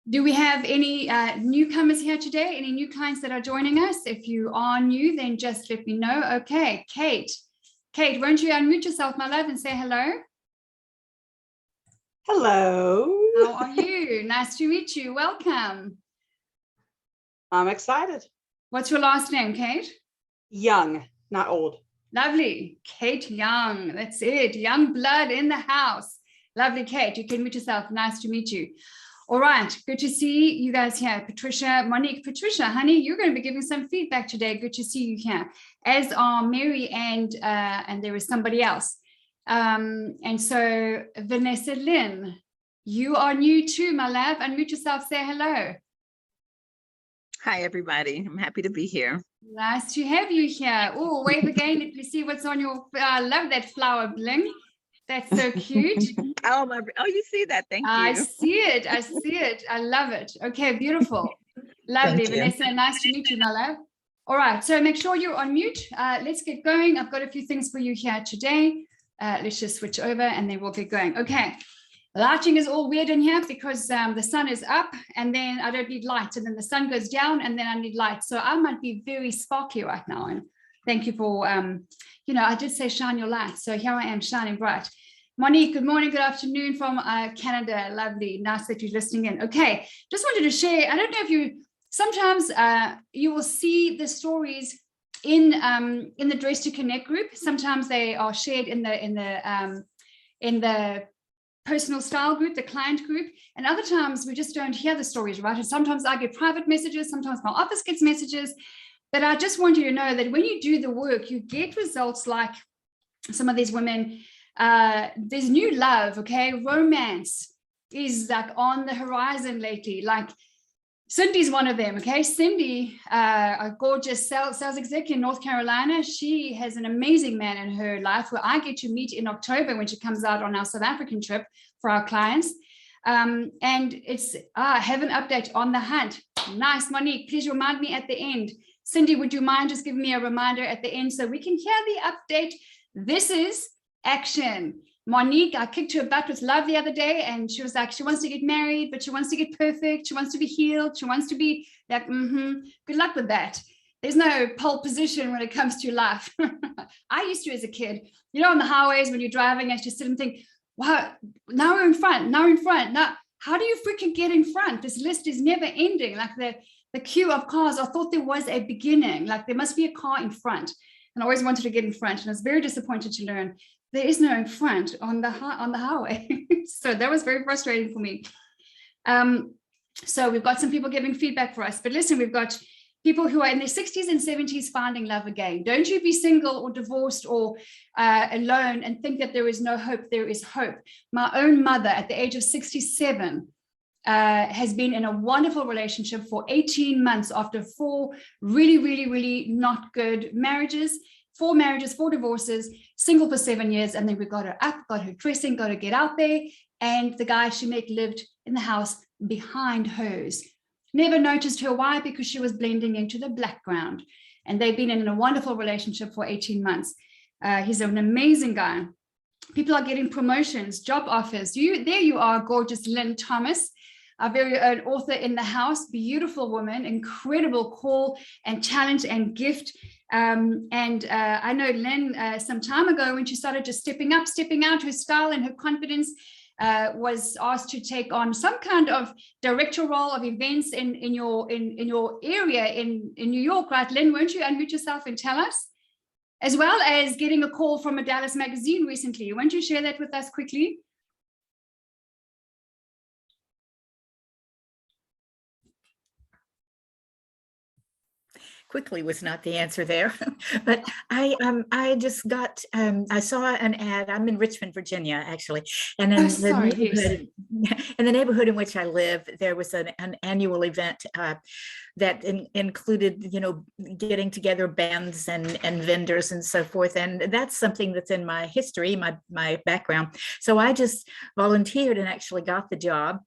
Do we have any newcomers here today? Any new clients that are joining us? If you are new, then just let me know. Okay, Kate. Kate, won't you unmute yourself, my love, and say hello? Hello. How are you? Nice to meet you. Welcome. I'm excited. What's your last name, Kate? Young, not old. Lovely. Kate Young. That's it. Young blood in the house. Lovely, Kate. You can mute yourself. Nice to meet you. All right. Good to see you guys here. Patricia, Monique, Patricia, honey, you're going to be giving some feedback today. Good to see you here, as are Mary and there is somebody else. And so Vanessa Lynn, you are new too, my love. Unmute yourself. Say hello. Hi, everybody. I'm happy to be here. Nice to have you here. Oh, wave again. Let me see what's on your. I love that flower bling. That's so cute. Oh, you see that? Thank you. I see it. I see it. I love it. Okay, beautiful. Lovely, Vanessa. Nice to meet you, my love. All right, so make sure you're on mute. Let's get going. I've got a few things for you here today. Let's just switch over and then we'll get going. Okay. Lighting is all weird in here because the sun is up and then I don't need light, and then the sun goes down and then I need light. So I might be very sparkly right now. And thank you for, I did say shine your light. So here I am shining bright. Monique, good morning, good afternoon from Canada. Lovely. Nice that you're listening in. Okay. Just wanted to share. I don't know if sometimes you will see the stories in the Dress to Connect group. Sometimes they are shared in the personal style group, the client group, and other times we just don't hear the stories, right? And sometimes I get private messages, sometimes my office gets messages, but I just want you to know that when you do the work, you get results like some of these women. There's new love, okay? Romance is like on the horizon lately. Like Cindy's one of them, okay? Cindy, a gorgeous sales executive in North Carolina. She has an amazing man in her life where I get to meet in October when she comes out on our South African trip for our clients. And it's, have an update on the hunt. Nice, Monique, please remind me at the end. Cindy, would you mind just giving me a reminder at the end so we can hear the update? This is action. Monique, I kicked her butt with love the other day, and she was like, she wants to get married, but she wants to get perfect. She wants to be healed. She wants to be like, good luck with that. There's no pole position when it comes to life. I used to as a kid, on the highways when you're driving, I just sit and think, wow, now we're in front, Now, how do you freaking get in front? This list is never ending. Like the queue of cars, I thought there was a beginning, like there must be a car in front. And I always wanted to get in front. And I was very disappointed to learn there is no in front on the highway. So that was very frustrating for me. So we've got some people giving feedback for us, but listen, we've got people who are in their 60s and 70s finding love again. Don't you be single or divorced or alone and think that there is no hope. There is hope. My own mother at the age of 67 has been in a wonderful relationship for 18 months after 4 really, really, really not good marriages. 4 marriages, 4 divorces, single for 7 years. And then we got her up, got her dressing, got her get out there. And the guy she met lived in the house behind hers. Never noticed her. Why? Because she was blending into the background. And they've been in a wonderful relationship for 18 months. He's an amazing guy. People are getting promotions, job offers. There you are, gorgeous Lynn Thomas, our very own author in the house, beautiful woman, incredible call and challenge and gift. I know Lynn, some time ago when she started just stepping out, her style and her confidence was asked to take on some kind of director role of events in your area in New York, right? Lynn, won't you unmute yourself and tell us? As well as getting a call from a Dallas magazine recently. Won't you share that with us quickly? Quickly was not the answer there, but I just got I saw an ad. I'm in Richmond, Virginia, actually, and in the neighborhood in which I live, there was an annual event that included, getting together bands and vendors and so forth, and that's something that's in my history, my background. So I just volunteered and actually got the job.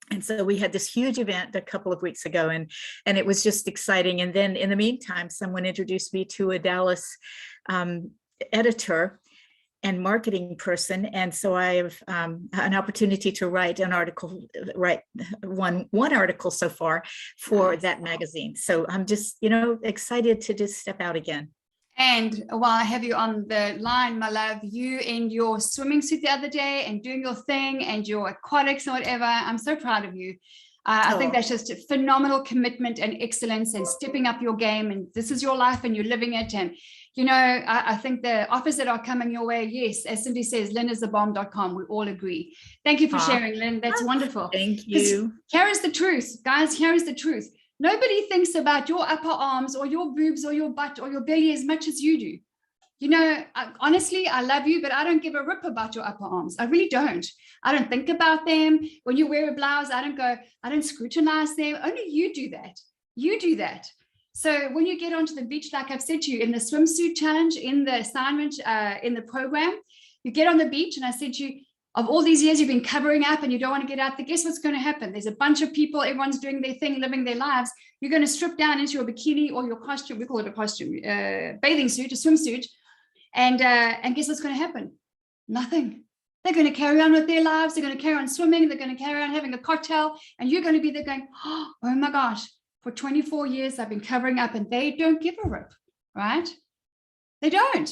And so we had this huge event a couple of weeks ago, and it was just exciting. And then in the meantime, someone introduced me to a Dallas editor and marketing person. And so I have an opportunity to write an article, one article so far for that magazine. So I'm just, excited to just step out again. And while I have you on the line, my love, you in your swimming suit the other day and doing your thing and your aquatics and whatever, I'm so proud of you. I think that's just a phenomenal commitment and excellence and stepping up your game. And this is your life and you're living it. And, I think the offers that are coming your way, yes, as Cindy says, lynisthebomb.com, we all agree. Thank you for sharing, Lynn. That's wonderful. Thank you. Here is the truth, guys. Here is the truth. Nobody thinks about your upper arms or your boobs or your butt or your belly as much as you do. Honestly, I love you, but I don't give a rip about your upper arms. I really don't. I don't think about them. When you wear a blouse, I don't scrutinize them. Only you do that. You do that. So when you get onto the beach, like I've said to you, in the swimsuit challenge, in the assignment, in the program, you get on the beach and I said to you, of all these years you've been covering up and you don't want to get out there, guess what's going to happen? There's a bunch of people, everyone's doing their thing, living their lives. You're going to strip down into your bikini or your costume, we call it a costume, bathing suit, a swimsuit. And guess what's going to happen? Nothing. They're going to carry on with their lives. They're going to carry on swimming. They're going to carry on having a cocktail. And you're going to be there going, oh my gosh, for 24 years, I've been covering up and they don't give a rip, right? They don't.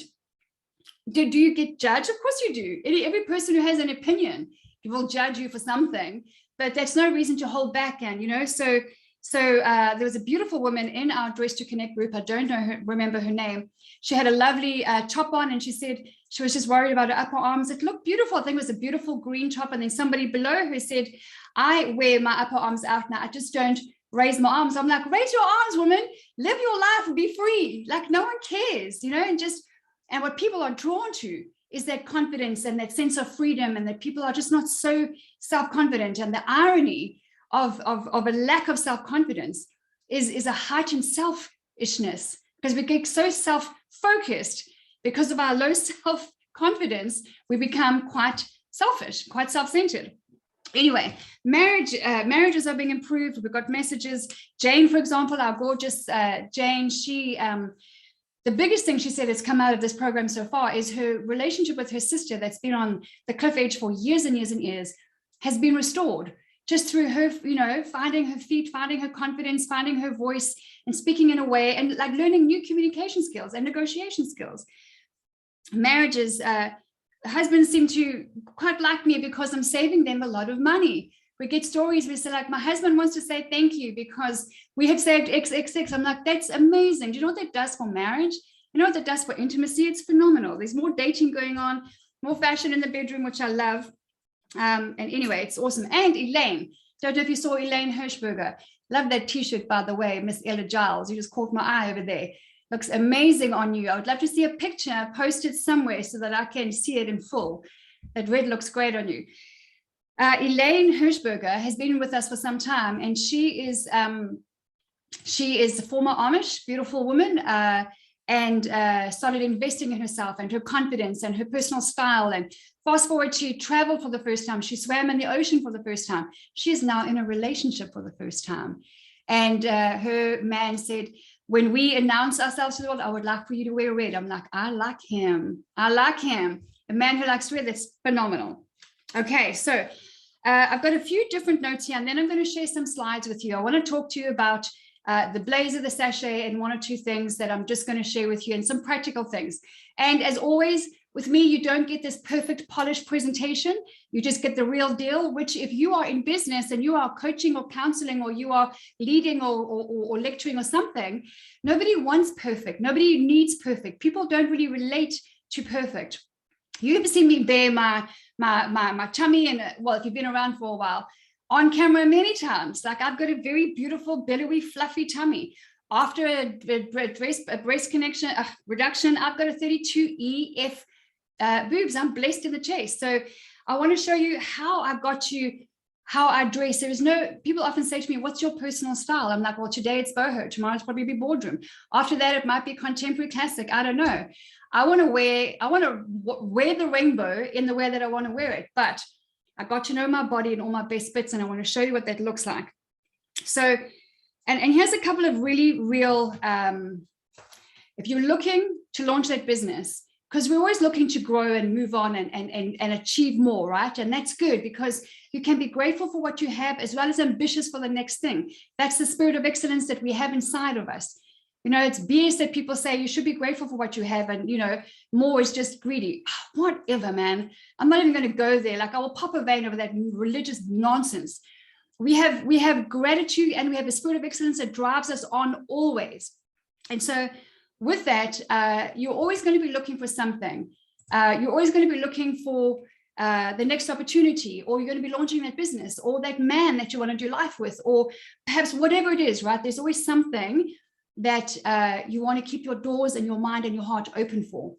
Do you get judged? Of course you do. Every person who has an opinion will judge you for something, but that's no reason to hold back. And, so there was a beautiful woman in our Dress to Connect group. I don't remember her name. She had a lovely top on and she said she was just worried about her upper arms. It looked beautiful. I think it was a beautiful green top. And then somebody below her said, I wear my upper arms out now. I just don't raise my arms. I'm like, raise your arms, woman. Live your life and be free. Like no one cares, and what people are drawn to is that confidence and that sense of freedom, and that people are just not so self-confident. And the irony of a lack of self-confidence is a heightened selfishness, because we get so self-focused because of our low self-confidence, we become quite selfish, quite self-centered. Anyway, marriages are being improved. We've got messages. Jane, for example, our gorgeous Jane, she the biggest thing she said has come out of this program so far is her relationship with her sister that's been on the cliff edge for years and years and years has been restored just through her, finding her feet, finding her confidence, finding her voice and speaking in a way and like learning new communication skills and negotiation skills. Marriages, husbands seem to quite like me because I'm saving them a lot of money. We get stories, we say like, my husband wants to say thank you because we have saved XXX. I'm like, that's amazing. Do you know what that does for marriage? You know what that does for intimacy? It's phenomenal. There's more dating going on, more fashion in the bedroom, which I love. And anyway, it's awesome. And Elaine, don't know if you saw Elaine Hirschberger. Love that t-shirt, by the way, Miss Ella Giles. You just caught my eye over there. Looks amazing on you. I would love to see a picture posted somewhere so that I can see it in full. That red looks great on you. Elaine Hirschberger has been with us for some time, and she is a former Amish, beautiful woman, and started investing in herself and her confidence and her personal style. And fast forward, she traveled for the first time. She swam in the ocean for the first time. She is now in a relationship for the first time. And her man said, when we announce ourselves to the world, I would like for you to wear red. I'm like, I like him. I like him. A man who likes red, that's phenomenal. Okay, so I've got a few different notes here, and then I'm going to share some slides with you. I want to talk to you about the blazer, the sachet, and one or two things that I'm just going to share with you, and some practical things. And as always, with me, you don't get this perfect polished presentation. You just get the real deal, which if you are in business and you are coaching or counseling or you are leading or lecturing or something, nobody wants perfect. Nobody needs perfect. People don't really relate to perfect. You ever seen me bare my tummy, and well, if you've been around for a while, on camera many times, like I've got a very beautiful, billowy, fluffy tummy. After a breast connection reduction, I've got a 32EF boobs. I'm blessed in the chest. So I want to show you how I got to how I dress. There is no, people often say to me, what's your personal style? I'm like, well, today it's boho, tomorrow it's probably be boardroom. After that, it might be contemporary classic. I don't know. I want to wear the rainbow in the way that I want to wear it. But I got to know my body and all my best bits, and I want to show you what that looks like. So, and here's a couple of really real, if you're looking to launch that business, because we're always looking to grow and move on and achieve more, right? And that's good, because you can be grateful for what you have as well as ambitious for the next thing. That's the spirit of excellence that we have inside of us. You know, it's BS that people say you should be grateful for what you have, and, you know, more is just greedy. Whatever, man. I'm not even going to go there. Like, I will pop a vein over that religious nonsense. We have gratitude, and we have a spirit of excellence that drives us on always. And so with that, you're always going to be looking for something. You're always going to be looking for the next opportunity, or you're going to be launching that business, or that man that you want to do life with, or perhaps whatever it is, right? There's always something that you want to keep your doors and your mind and your heart open for.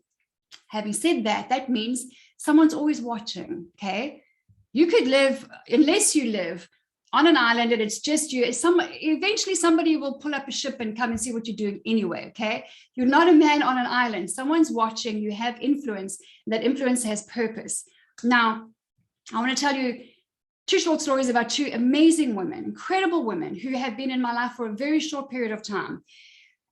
Having said that, that means someone's always watching, okay? You could live, unless you live on an island and it's just you, eventually somebody will pull up a ship and come and see what you're doing anyway, okay? You're not a man on an island. Someone's watching, you have influence, that influence has purpose. Now, I want to tell you 2 short stories about 2 amazing women, incredible women who have been in my life for a very short period of time.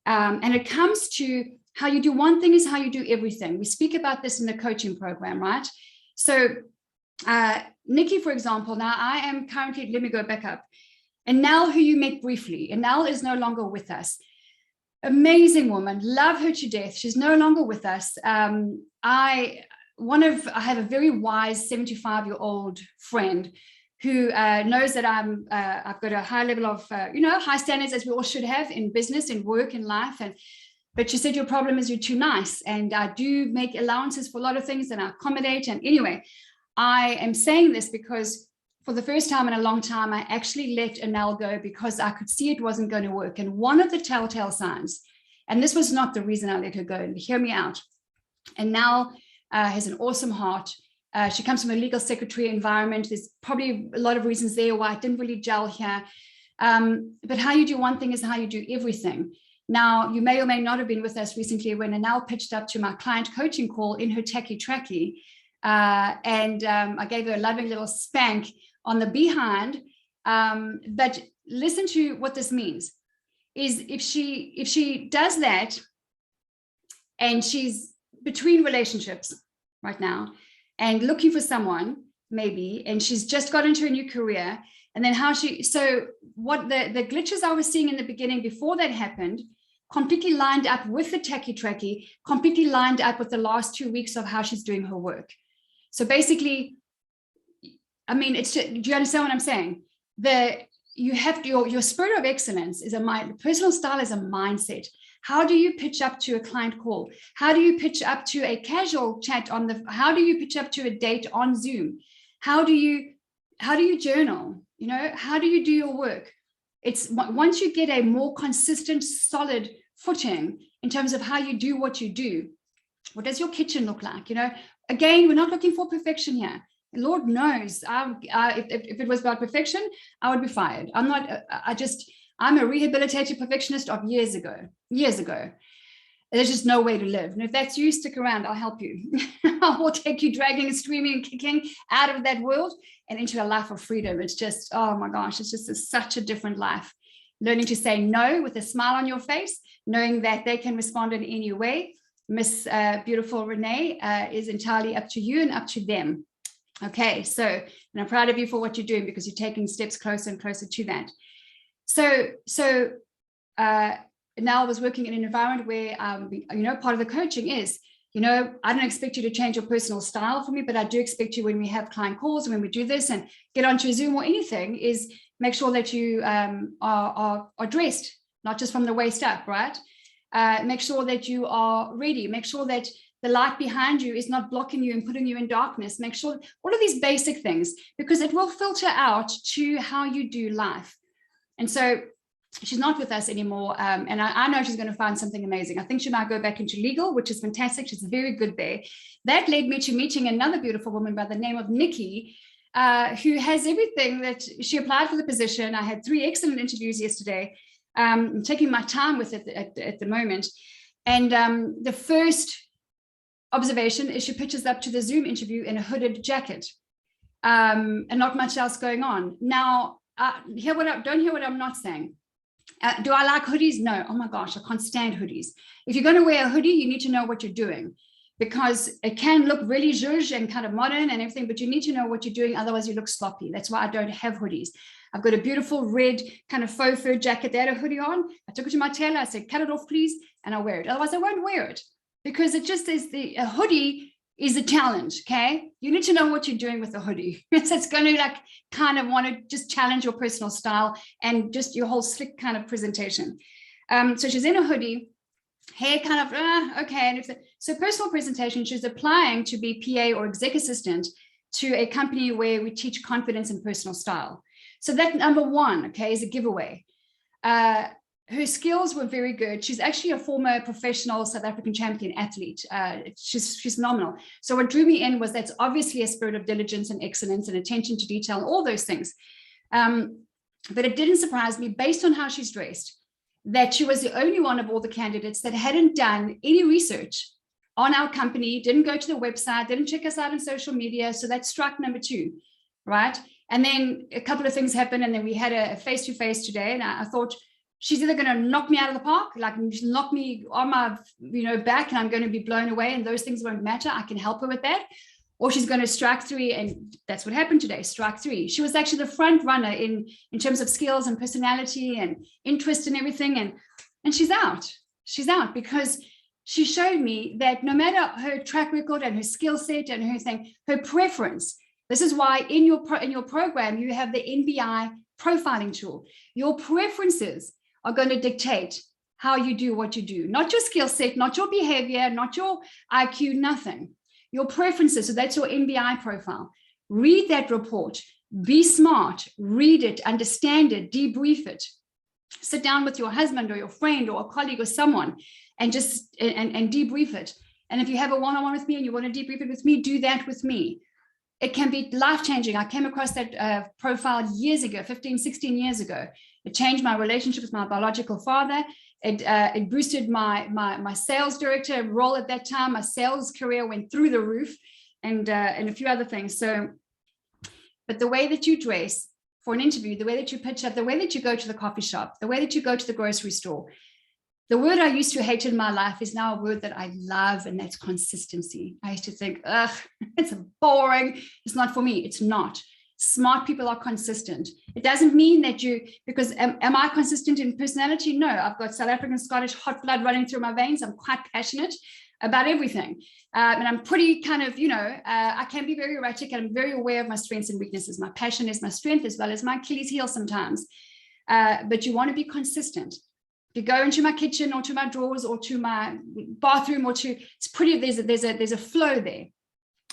And it comes to how you do one thing is how you do everything. We speak about this in the coaching program, right? So Nikki, for example, now I am currently, let me go back up. And Nell, who you met briefly, and Nell is no longer with us. Amazing woman, love her to death. She's no longer with us. I have a very wise 75-year-old friend who knows that I've got a high level of, high standards, as we all should have in business, in work, in life. But she said, your problem is you're too nice. And I do make allowances for a lot of things, and I accommodate. And anyway, I am saying this because for the first time in a long time, I actually let Anel go because I could see it wasn't going to work. And one of the telltale signs, and this was not the reason I let her go, and hear me out. Anel has an awesome heart. She comes from a legal secretary environment. There's probably a lot of reasons there why it didn't really gel here. But how you do one thing is how you do everything. Now, you may or may not have been with us recently when Anel pitched up to my client coaching call in her tacky tracky. I gave her a loving little spank on the behind. But listen to what this means. Is if she does that, and she's between relationships right now, and looking for someone maybe, and she's just got into a new career, and then what the glitches I was seeing in the beginning before that happened completely lined up with the tacky tracky, completely lined up with the last 2 weeks of how she's doing her work. So basically, I mean, do you understand what I'm saying? You have your spirit of excellence is personal style is a mindset. How do you pitch up to a client call? How do you pitch up to a casual chat how do you pitch up to a date on Zoom? How do you journal? You know, how do you do your work? It's once you get a more consistent, solid footing in terms of how you do what you do. What does your kitchen look like? You know, again, we're not looking for perfection here. Lord knows, if it was about perfection, I would be fired. I'm not. I'm a rehabilitated perfectionist of years ago. There's just no way to live. And if that's you, stick around. I'll help you. I will take you dragging and screaming and kicking out of that world and into a life of freedom. It's just, oh my gosh, it's just such a different life. Learning to say no with a smile on your face, knowing that they can respond in any way. Miss Beautiful Renee is entirely up to you and up to them. Okay, so, and I'm proud of you for what you're doing because you're taking steps closer and closer to that. So now I was working in an environment where, part of the coaching is, I don't expect you to change your personal style for me, but I do expect you when we have client calls, when we do this and get onto a Zoom or anything, is make sure that you are dressed, not just from the waist up, right? Make sure that you are ready. Make sure that the light behind you is not blocking you and putting you in darkness. Make sure all of these basic things, because it will filter out to how you do life. And so she's not with us anymore. And I know she's going to find something amazing. I think she might go back into legal, which is fantastic. She's very good there. That led me to meeting another beautiful woman by the name of Nikki, who has everything that she applied for the position. I had 3 excellent interviews yesterday. I'm taking my time with it at the moment. And the first observation is she pitches up to the Zoom interview in a hooded jacket and not much else going on. Now, don't hear what I'm not saying. Do I like hoodies? No. Oh my gosh, I can't stand hoodies. If you're going to wear a hoodie, you need to know what you're doing. because it can look really zhuzh and kind of modern and everything, but you need to know what you're doing. Otherwise you look sloppy. That's why I don't have hoodies. I've got a beautiful red kind of faux fur jacket. They had a hoodie on. I took it to my tailor. I said, cut it off, please. And I'll wear it. Otherwise I won't wear it, because it just is a hoodie is a challenge. Okay. You need to know what you're doing with the hoodie. It's going to like kind of want to just challenge your personal style and just your whole slick kind of presentation. So she's in a hoodie, hair kind of, okay. And so personal presentation, she's applying to be PA or exec assistant to a company where we teach confidence and personal style. So that number one, okay, is a giveaway. Her skills were very good. She's actually a former professional South African champion athlete. She's phenomenal. So what drew me in was that's obviously a spirit of diligence and excellence and attention to detail, all those things. But it didn't surprise me based on how she's dressed, that she was the only one of all the candidates that hadn't done any research on our company, didn't go to the website, didn't check us out on social media. So that's strike number two, right? And then a couple of things happened, and then we had a face-to-face today, and I thought, she's either going to knock me out of the park, like knock me on my back, and I'm going to be blown away, and those things won't matter. I can help her with that. Or she's going to strike three, and that's what happened today, strike three. She was actually the front runner in terms of skills and personality and interest and everything, and she's out. She's out because she showed me that no matter her track record and her skill set and her thing, her preference. This is why in your program you have the NBI profiling tool. Your preferences are going to dictate how you do what you do, not your skill set, not your behavior, not your IQ, nothing. Your preferences. So that's your NBI profile. Read that report. Be smart. Read it. Understand it. Debrief it. Sit down with your husband or your friend or a colleague or someone and just and debrief it. And if you have a one-on-one with me and you want to debrief it with me, do that with me. It can be life-changing. I came across that profile years ago, 15, 16 years ago. It changed my relationship with my biological father. It boosted my sales director role at that time. My sales career went through the roof, and a few other things. So, but the way that you dress for an interview, the way that you pitch up, the way that you go to the coffee shop, the way that you go to the grocery store, the word I used to hate in my life is now a word that I love, and that's consistency. I used to think, ugh, it's boring. It's not for me. It's not. Smart people are consistent. It doesn't mean that because am I consistent in personality? No, I've got South African, Scottish hot blood running through my veins. I'm quite passionate about everything. And I'm pretty kind of, I can be very erratic, and I'm very aware of my strengths and weaknesses. My passion is my strength as well as my Achilles heel sometimes. But you want to be consistent. If you go into my kitchen or to my drawers or to my bathroom it's pretty, there's a flow there.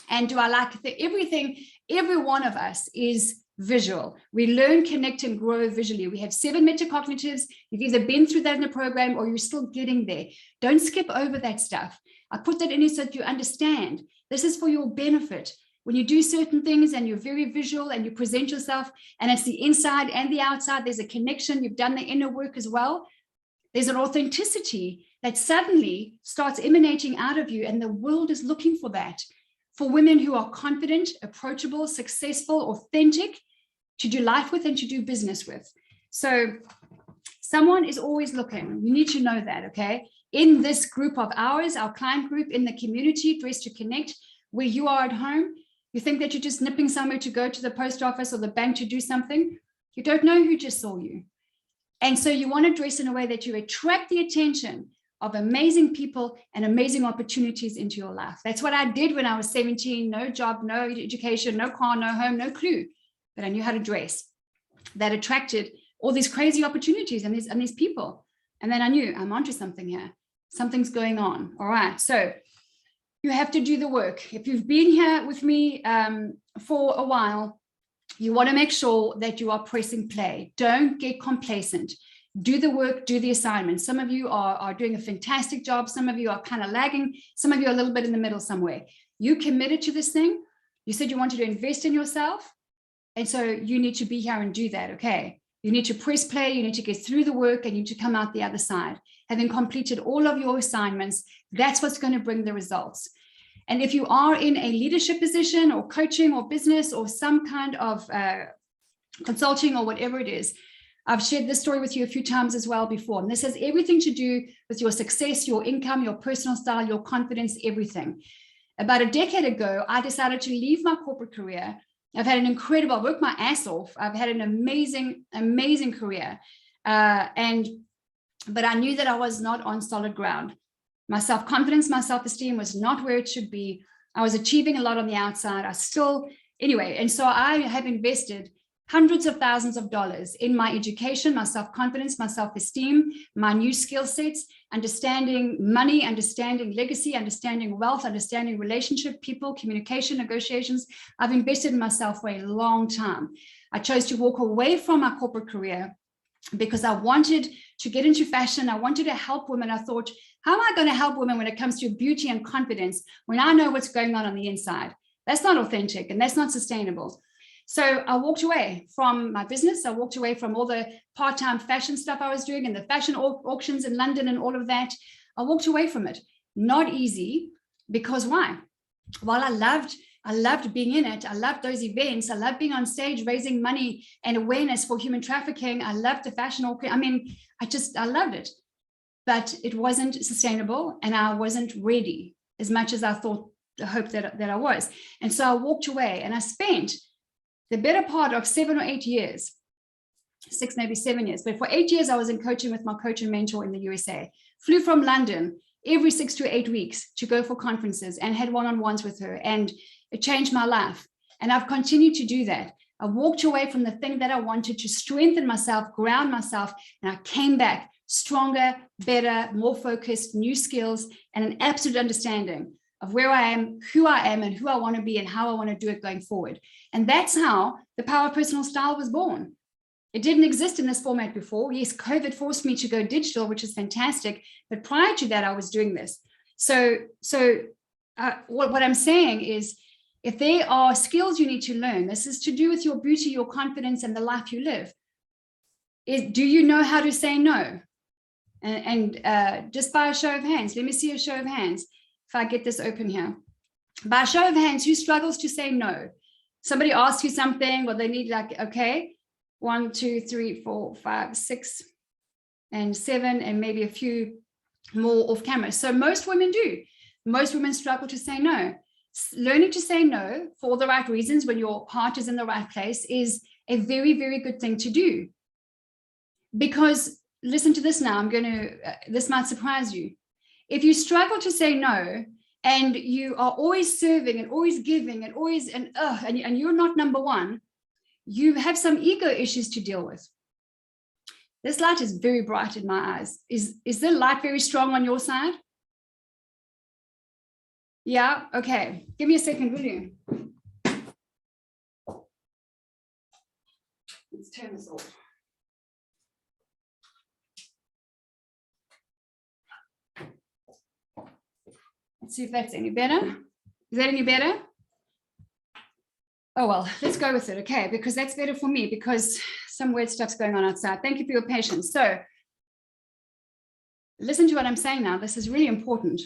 And do I like everything? Every one of us is visual. We learn, connect, and grow visually. We have 7 metacognitives. You've either been through that in a program or you're still getting there. Don't skip over that stuff. I put that in so that you understand. This is for your benefit. When you do certain things and you're very visual and you present yourself, and it's the inside and the outside, there's a connection. You've done the inner work as well. There's an authenticity that suddenly starts emanating out of you, and the world is looking for that. For women who are confident, approachable, successful, authentic, to do life with and to do business with. So someone is always looking. You need to know that, okay? In this group of ours, our client group, in the community, Dress to Connect, where you are at home, you think that you're just nipping somewhere to go to the post office or the bank to do something. You don't know who just saw you. And so you want to dress in a way that you attract the attention of amazing people and amazing opportunities into your life. That's what I did when I was 17, no job, no education, no car, no home, no clue, but I knew how to dress. That attracted all these crazy opportunities and these people. And then I knew I'm onto something here. Something's going on. All right. So you have to do the work. If you've been here with me for a while, you want to make sure that you are pressing play. Don't get complacent. Do the work, do the assignment. Some of you are doing a fantastic job. Some of you are kind of lagging. Some of you are a little bit in the middle somewhere. You committed to this thing. You said you wanted to invest in yourself. And so you need to be here and do that, okay? You need to press play. You need to get through the work, and you need to come out the other side. Having completed all of your assignments, that's what's going to bring the results. And if you are in a leadership position or coaching or business or some kind of consulting or whatever it is, I've shared this story with you a few times as well before. And this has everything to do with your success, your income, your personal style, your confidence, everything. About a decade ago, I decided to leave my corporate career. I've had an incredible, I've worked my ass off. I've had an amazing, amazing career. But I knew that I was not on solid ground. My self-confidence, my self-esteem was not where it should be. I was achieving a lot on the outside. Anyway, and so I have invested hundreds of thousands of dollars in my education, my self-confidence, my self-esteem, my new skill sets, understanding money, understanding legacy, understanding wealth, understanding relationship, people, communication, negotiations. I've invested in myself for a long time. I chose to walk away from my corporate career because I wanted to get into fashion. I wanted to help women. I thought, how am I going to help women when it comes to beauty and confidence when I know what's going on the inside? That's not authentic and that's not sustainable. So I walked away from my business. I walked away from all the part-time fashion stuff I was doing and the fashion auctions in London and all of that. I walked away from it. Not easy, because why? While I loved being in it. I loved those events. I loved being on stage, raising money and awareness for human trafficking. I loved the fashion auction. I mean, I loved it, but it wasn't sustainable and I wasn't ready as much as I hoped that I was. And so I walked away and I spent the better part of 7 or 8 years, 6, maybe 7 years, but for 8 years, I was in coaching with my coach and mentor in the USA, flew from London every 6 to 8 weeks to go for conferences and had one-on-ones with her. And it changed my life. And I've continued to do that. I walked away from the thing that I wanted to strengthen myself, ground myself, and I came back stronger, better, more focused, new skills, and an absolute understanding of where I am, who I am, and who I want to be, and how I want to do it going forward. And that's how the Power of Personal Style was born. It didn't exist in this format before. Yes, COVID forced me to go digital, which is fantastic. But prior to that, I was doing this. So what I'm saying is, if there are skills you need to learn, this is to do with your beauty, your confidence, and the life you live. Do you know how to say no? And just by a show of hands, let me see a show of hands. If I get this open here, by a show of hands, who struggles to say no? Somebody asks you something, or they need like, okay, 1, 2, 3, 4, 5, 6, and 7, and maybe a few more off camera. So most women do. Most women struggle to say no. Learning to say no for the right reasons when your heart is in the right place is a very, very good thing to do. Because listen to this now, this might surprise you. If you struggle to say no, and you are always serving and always giving and always, and you're not number one, you have some ego issues to deal with. This light is very bright in my eyes. Is the light very strong on your side? Yeah, okay. Give me a second, will you? Let's turn this off. Let's see if that's any better. Is that any better? Oh, well, let's go with it. Okay, because that's better for me because some weird stuff's going on outside. Thank you for your patience. So listen to what I'm saying now. This is really important.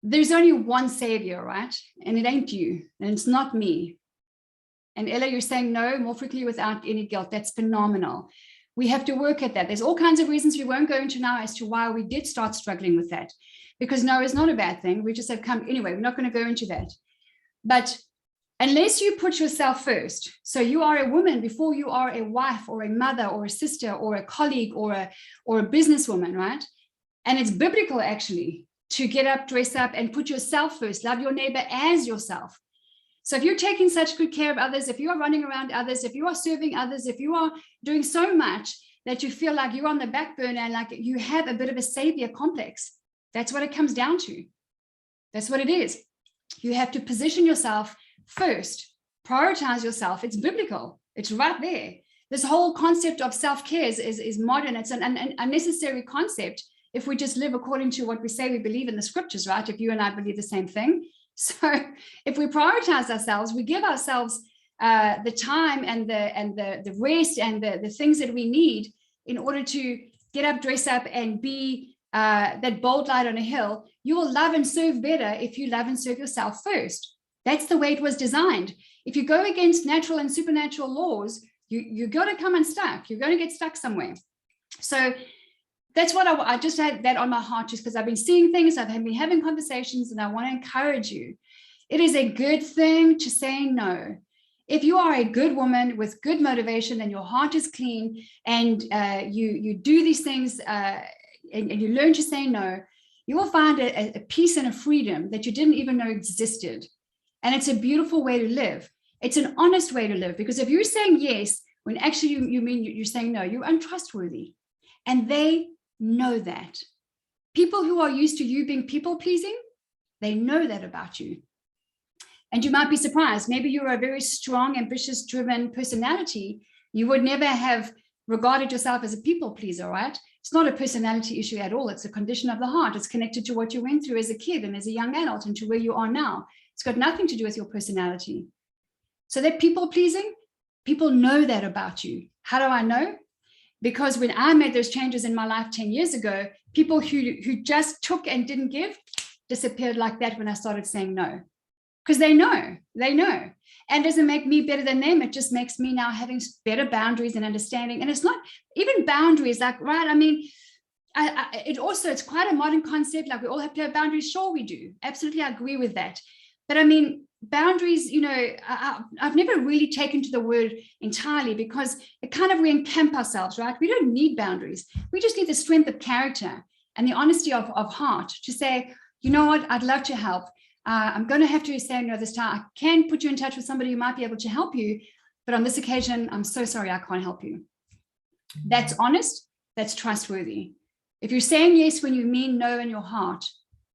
There's only one savior, right? And it ain't you, and it's not me. And Ella, you're saying no more frequently without any guilt. That's phenomenal. We have to work at that. There's all kinds of reasons we won't go into now as to why we did start struggling with that. Because no is not a bad thing. We just have come, anyway, we're not going to go into that. But unless you put yourself first, so you are a woman before you are a wife or a mother or a sister or a colleague or a businesswoman, right? And it's biblical actually to get up, dress up and put yourself first, love your neighbor as yourself. So if you're taking such good care of others, if you are running around others, if you are serving others, if you are doing so much that you feel like you're on the back burner and like you have a bit of a savior complex, that's what it comes down to. That's what it is. You have to position yourself first, prioritize yourself. It's biblical. It's right there. This whole concept of self-care is modern. It's an unnecessary concept if we just live according to what we say we believe in the scriptures, right? If you and I believe the same thing. So if we prioritize ourselves, we give ourselves the time and the rest and the things that we need in order to get up, dress up, and be that bold light on a hill. You will love and serve better if you love and serve yourself first. That's the way it was designed. If you go against natural and supernatural laws, You're going to come unstuck. You're going to get stuck somewhere. So that's what I just had that on my heart, just because I've been seeing things, I've been having conversations, and I want to encourage you. It is a good thing to say no. If you are a good woman with good motivation and your heart is clean, and you do these things and you learn to say no, you will find a peace and a freedom that you didn't even know existed. And it's a beautiful way to live. It's an honest way to live, because if you're saying yes, when actually you mean you're saying no, you're untrustworthy. And they know that. People who are used to you being people pleasing, they know that about you. And you might be surprised. Maybe you're a very strong, ambitious, driven personality. You would never have regarded yourself as a people pleaser, right? It's not a personality issue at all. It's a condition of the heart. It's connected to what you went through as a kid and as a young adult and to where you are now. It's got nothing to do with your personality. So that people pleasing, people know that about you. How do I know? Because when I made those changes in my life 10 years ago, people who just took and didn't give disappeared like that when I started saying no. Because they know. And doesn't make me better than them. It just makes me now having better boundaries and understanding. And it's not even boundaries, like, right? I mean, it's quite a modern concept. Like, we all have to have boundaries. Sure, we do. Absolutely, I agree with that. But I mean, boundaries, I've never really taken to the word entirely, because it kind of, we encamp ourselves, right? We don't need boundaries. We just need the strength of character and the honesty of heart to say, you know what, I'd love to help. I'm going to have to say no this time. I can put you in touch with somebody who might be able to help you, but on this occasion, I'm so sorry, I can't help you. That's honest. That's trustworthy. If you're saying yes when you mean no in your heart,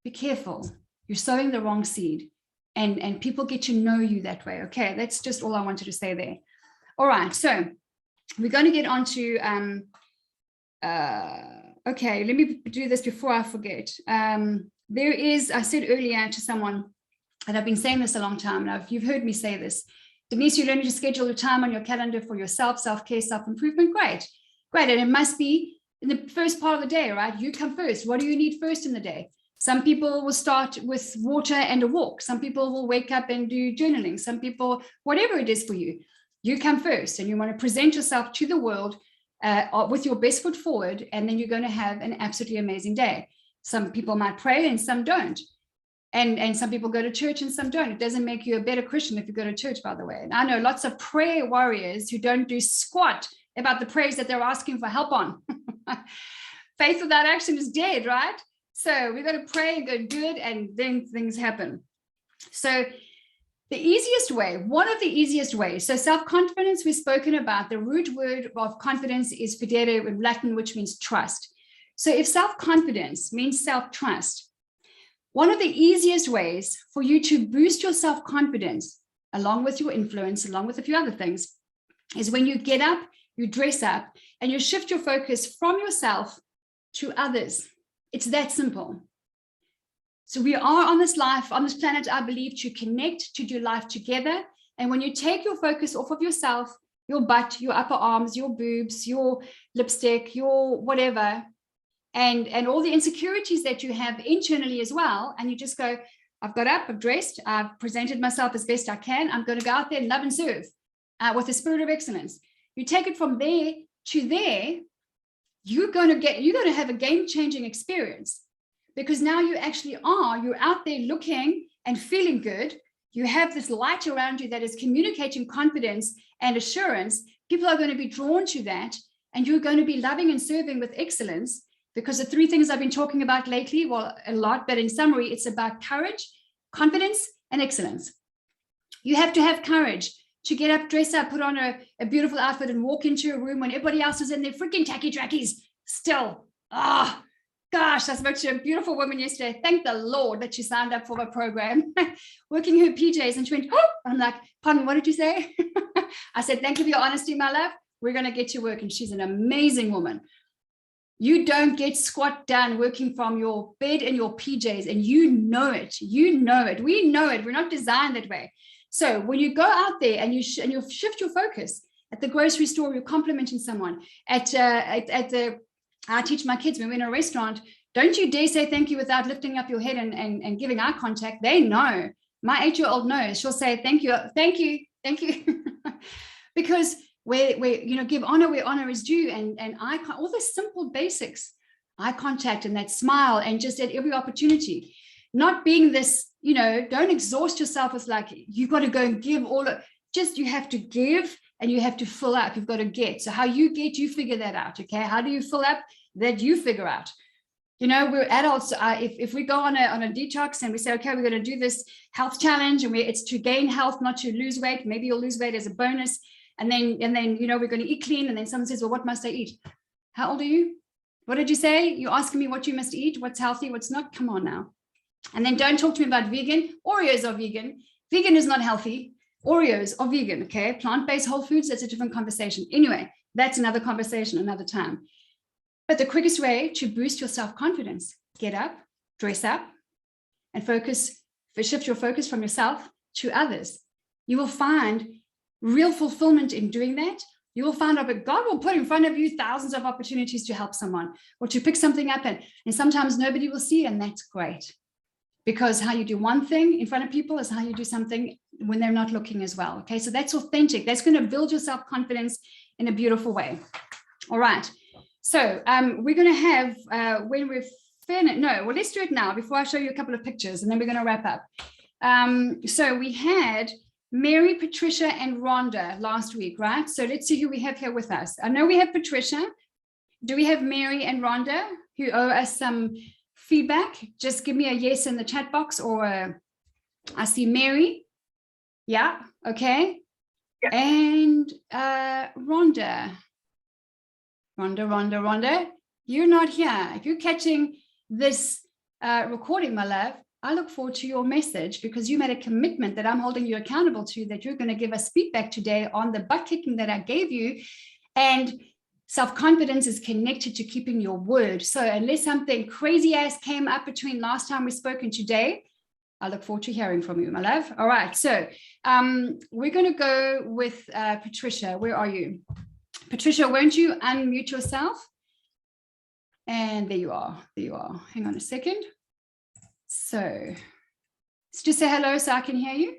be careful. You're sowing the wrong seed, and people get to know you that way. Okay, that's just all I wanted to say there. All right, so we're going to get on to, okay, let me do this before I forget. There is, I said earlier to someone, and I've been saying this a long time, and you've heard me say this, Denise, you're learning to schedule your time on your calendar for yourself, self-care, self-improvement. Great. And it must be in the first part of the day, right? You come first. What do you need first in the day? Some people will start with water and a walk. Some people will wake up and do journaling. Some people, whatever it is for you, you come first, and you want to present yourself to the world with your best foot forward, and then you're going to have an absolutely amazing day. Some people might pray and some don't. And some people go to church and some don't. It doesn't make you a better Christian if you go to church, by the way. And I know lots of prayer warriors who don't do squat about the prayers that they're asking for help on. Faith without action is dead, right? So we've got to pray and go do it, and then things happen. So the easiest way, one of the easiest ways, so self-confidence, we've spoken about. The root word of confidence is fidere in Latin, which means trust. So if self-confidence means self-trust, one of the easiest ways for you to boost your self-confidence, along with your influence, along with a few other things, is when you get up, you dress up, and you shift your focus from yourself to others. It's that simple. So we are on this life, on this planet, I believe, to connect, to do life together. And when you take your focus off of yourself, your butt, your upper arms, your boobs, your lipstick, your whatever, and all the insecurities that you have internally as well, and you just go, I've got up, I've dressed, I've presented myself as best I can, I'm going to go out there and love and serve with a spirit of excellence. You take it from there to there, you're going to have a game-changing experience, because now you're out there looking and feeling good. You have this light around you that is communicating confidence and assurance. People are going to be drawn to that, and you're going to be loving and serving with excellence. Because the three things I've been talking about lately, well, a lot, but in summary, it's about courage, confidence, and excellence. You have to have courage to get up, dress up, put on a beautiful outfit and walk into a room when everybody else is in their freaking tacky trackies still. Oh, gosh, I spoke to a beautiful woman yesterday. Thank the Lord that she signed up for my program, working her PJs, and she went, oh, I'm like, pardon, what did you say? I said, thank you for your honesty, my love. We're going to get to work. And she's an amazing woman. You don't get squat done working from your bed in your PJs, and you know it. We know it. We're not designed that way. So when you go out there and you shift your focus at the grocery store, you're complimenting someone. I teach my kids when we're in a restaurant, don't you dare say thank you without lifting up your head and giving eye contact. They know. My 8-year-old knows. She'll say thank you, thank you, thank you, because where give honor where honor is due, and all the simple basics, eye contact and that smile, and just at every opportunity, not being this, don't exhaust yourself with like, you've got to go and give all of, just, you have to give and you have to fill up, you've got to get. So how you get, you figure that out. Okay. How do you fill up? That you figure out. We're adults. If we go on a detox and we say, okay, we're going to do this health challenge, and it's to gain health, not to lose weight. Maybe you'll lose weight as a bonus. And then, we're going to eat clean. And then someone says, well, what must I eat? How old are you? What did you say? You're asking me what you must eat, what's healthy, what's not. Come on now. And then don't talk to me about vegan. Oreos are vegan. Vegan is not healthy. Oreos are vegan. Okay. Plant-based whole foods. That's a different conversation. Anyway, that's another conversation, another time. But the quickest way to boost your self-confidence, get up, dress up, and shift your focus from yourself to others. You will find real fulfillment in doing that. You will find out that God will put in front of you thousands of opportunities to help someone or to pick something up, and sometimes nobody will see, and that's great. Because how you do one thing in front of people is how you do something when they're not looking as well. Okay, so that's authentic. That's going to build your self-confidence in a beautiful way. All right. So we're going to have, when we're finished, let's do it now before I show you a couple of pictures, and then we're going to wrap up. So we had Mary, Patricia, and Rhonda last week, right? So let's see who we have here with us. I know we have Patricia. Do we have Mary and Rhonda who owe us some feedback? Just give me a yes in the chat box, or I see Mary. Yeah, okay. Yeah. And Rhonda, you're not here. If you're catching this recording, my love, I look forward to your message, because you made a commitment that I'm holding you accountable to, that you're going to give us feedback today on the butt kicking that I gave you. And self-confidence is connected to keeping your word. So unless something crazy ass came up between last time we spoke and today, I look forward to hearing from you, my love. All right. So we're going to go with Patricia. Where are you? Patricia, won't you unmute yourself? And there you are. There you are. Hang on a second. So just say hello so I can hear you.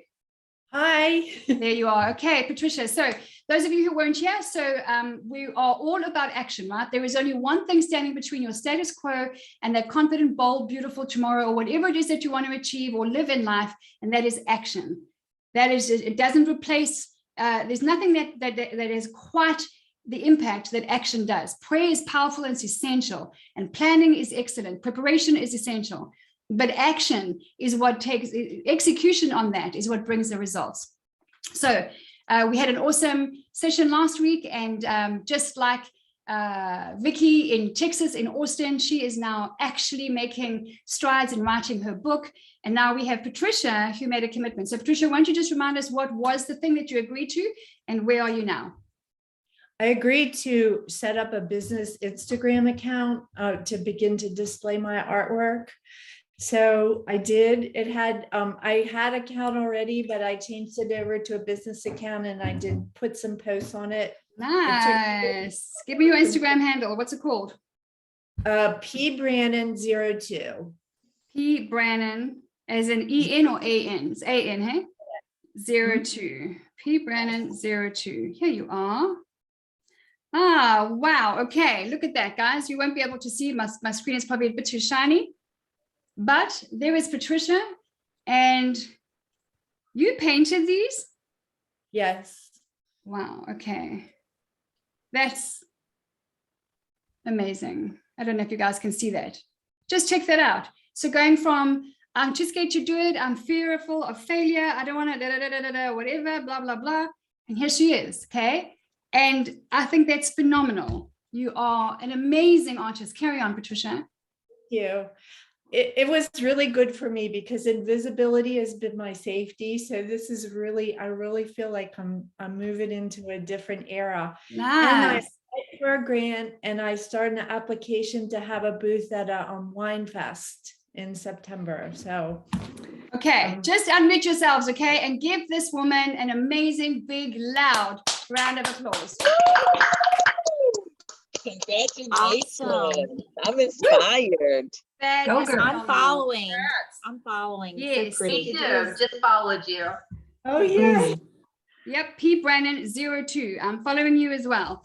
Hi. There you are. Okay, Patricia. So those of you who weren't here, so we are all about action, right? There is only one thing standing between your status quo and that confident, bold, beautiful tomorrow, or whatever it is that you want to achieve or live in life, and that is action. That is, it doesn't replace, there's nothing that is quite the impact that action does. Prayer is powerful and it's essential, and planning is excellent. Preparation is essential. But action is what takes, execution on that is what brings the results. So we had an awesome session last week, and just like Vicky in Texas, in Austin, she is now actually making strides in writing her book. And now we have Patricia, who made a commitment. So Patricia, why don't you just remind us, what was the thing that you agreed to, and where are you now? I agreed to set up a business Instagram account to begin to display my artwork. So I did. It had, I had an account already, but I changed it over to a business account, and I did put some posts on it. Nice. Give me your Instagram handle. What's it called? PBrannon02. P Brannon, as in E-N or A-N? It's A-N, hey? 02. P Brannon02. Here you are. Ah, wow. Okay. Look at that, guys. You won't be able to see. My screen is probably a bit too shiny. But there is Patricia, and you painted these? Yes. Wow, okay. That's amazing. I don't know if you guys can see that. Just check that out. So going from, I'm too scared to do it, I'm fearful of failure, I don't want to, whatever, blah, blah, blah. And here she is, okay? And I think that's phenomenal. You are an amazing artist. Carry on, Patricia. Thank you. It was really good for me, because invisibility has been my safety. So this is really, I really feel like I'm moving into a different era. Nice. And I applied for a grant, and I started an application to have a booth at a Wine Fest in September. So okay, just unmute yourselves, okay, and give this woman an amazing, big, loud round of applause. Congratulations. Awesome. I'm inspired. Go girl. I'm following. I'm following. Yes, So me pretty. too. Just followed you. oh yeah. Yep, P Brannon02. I'm following you as well.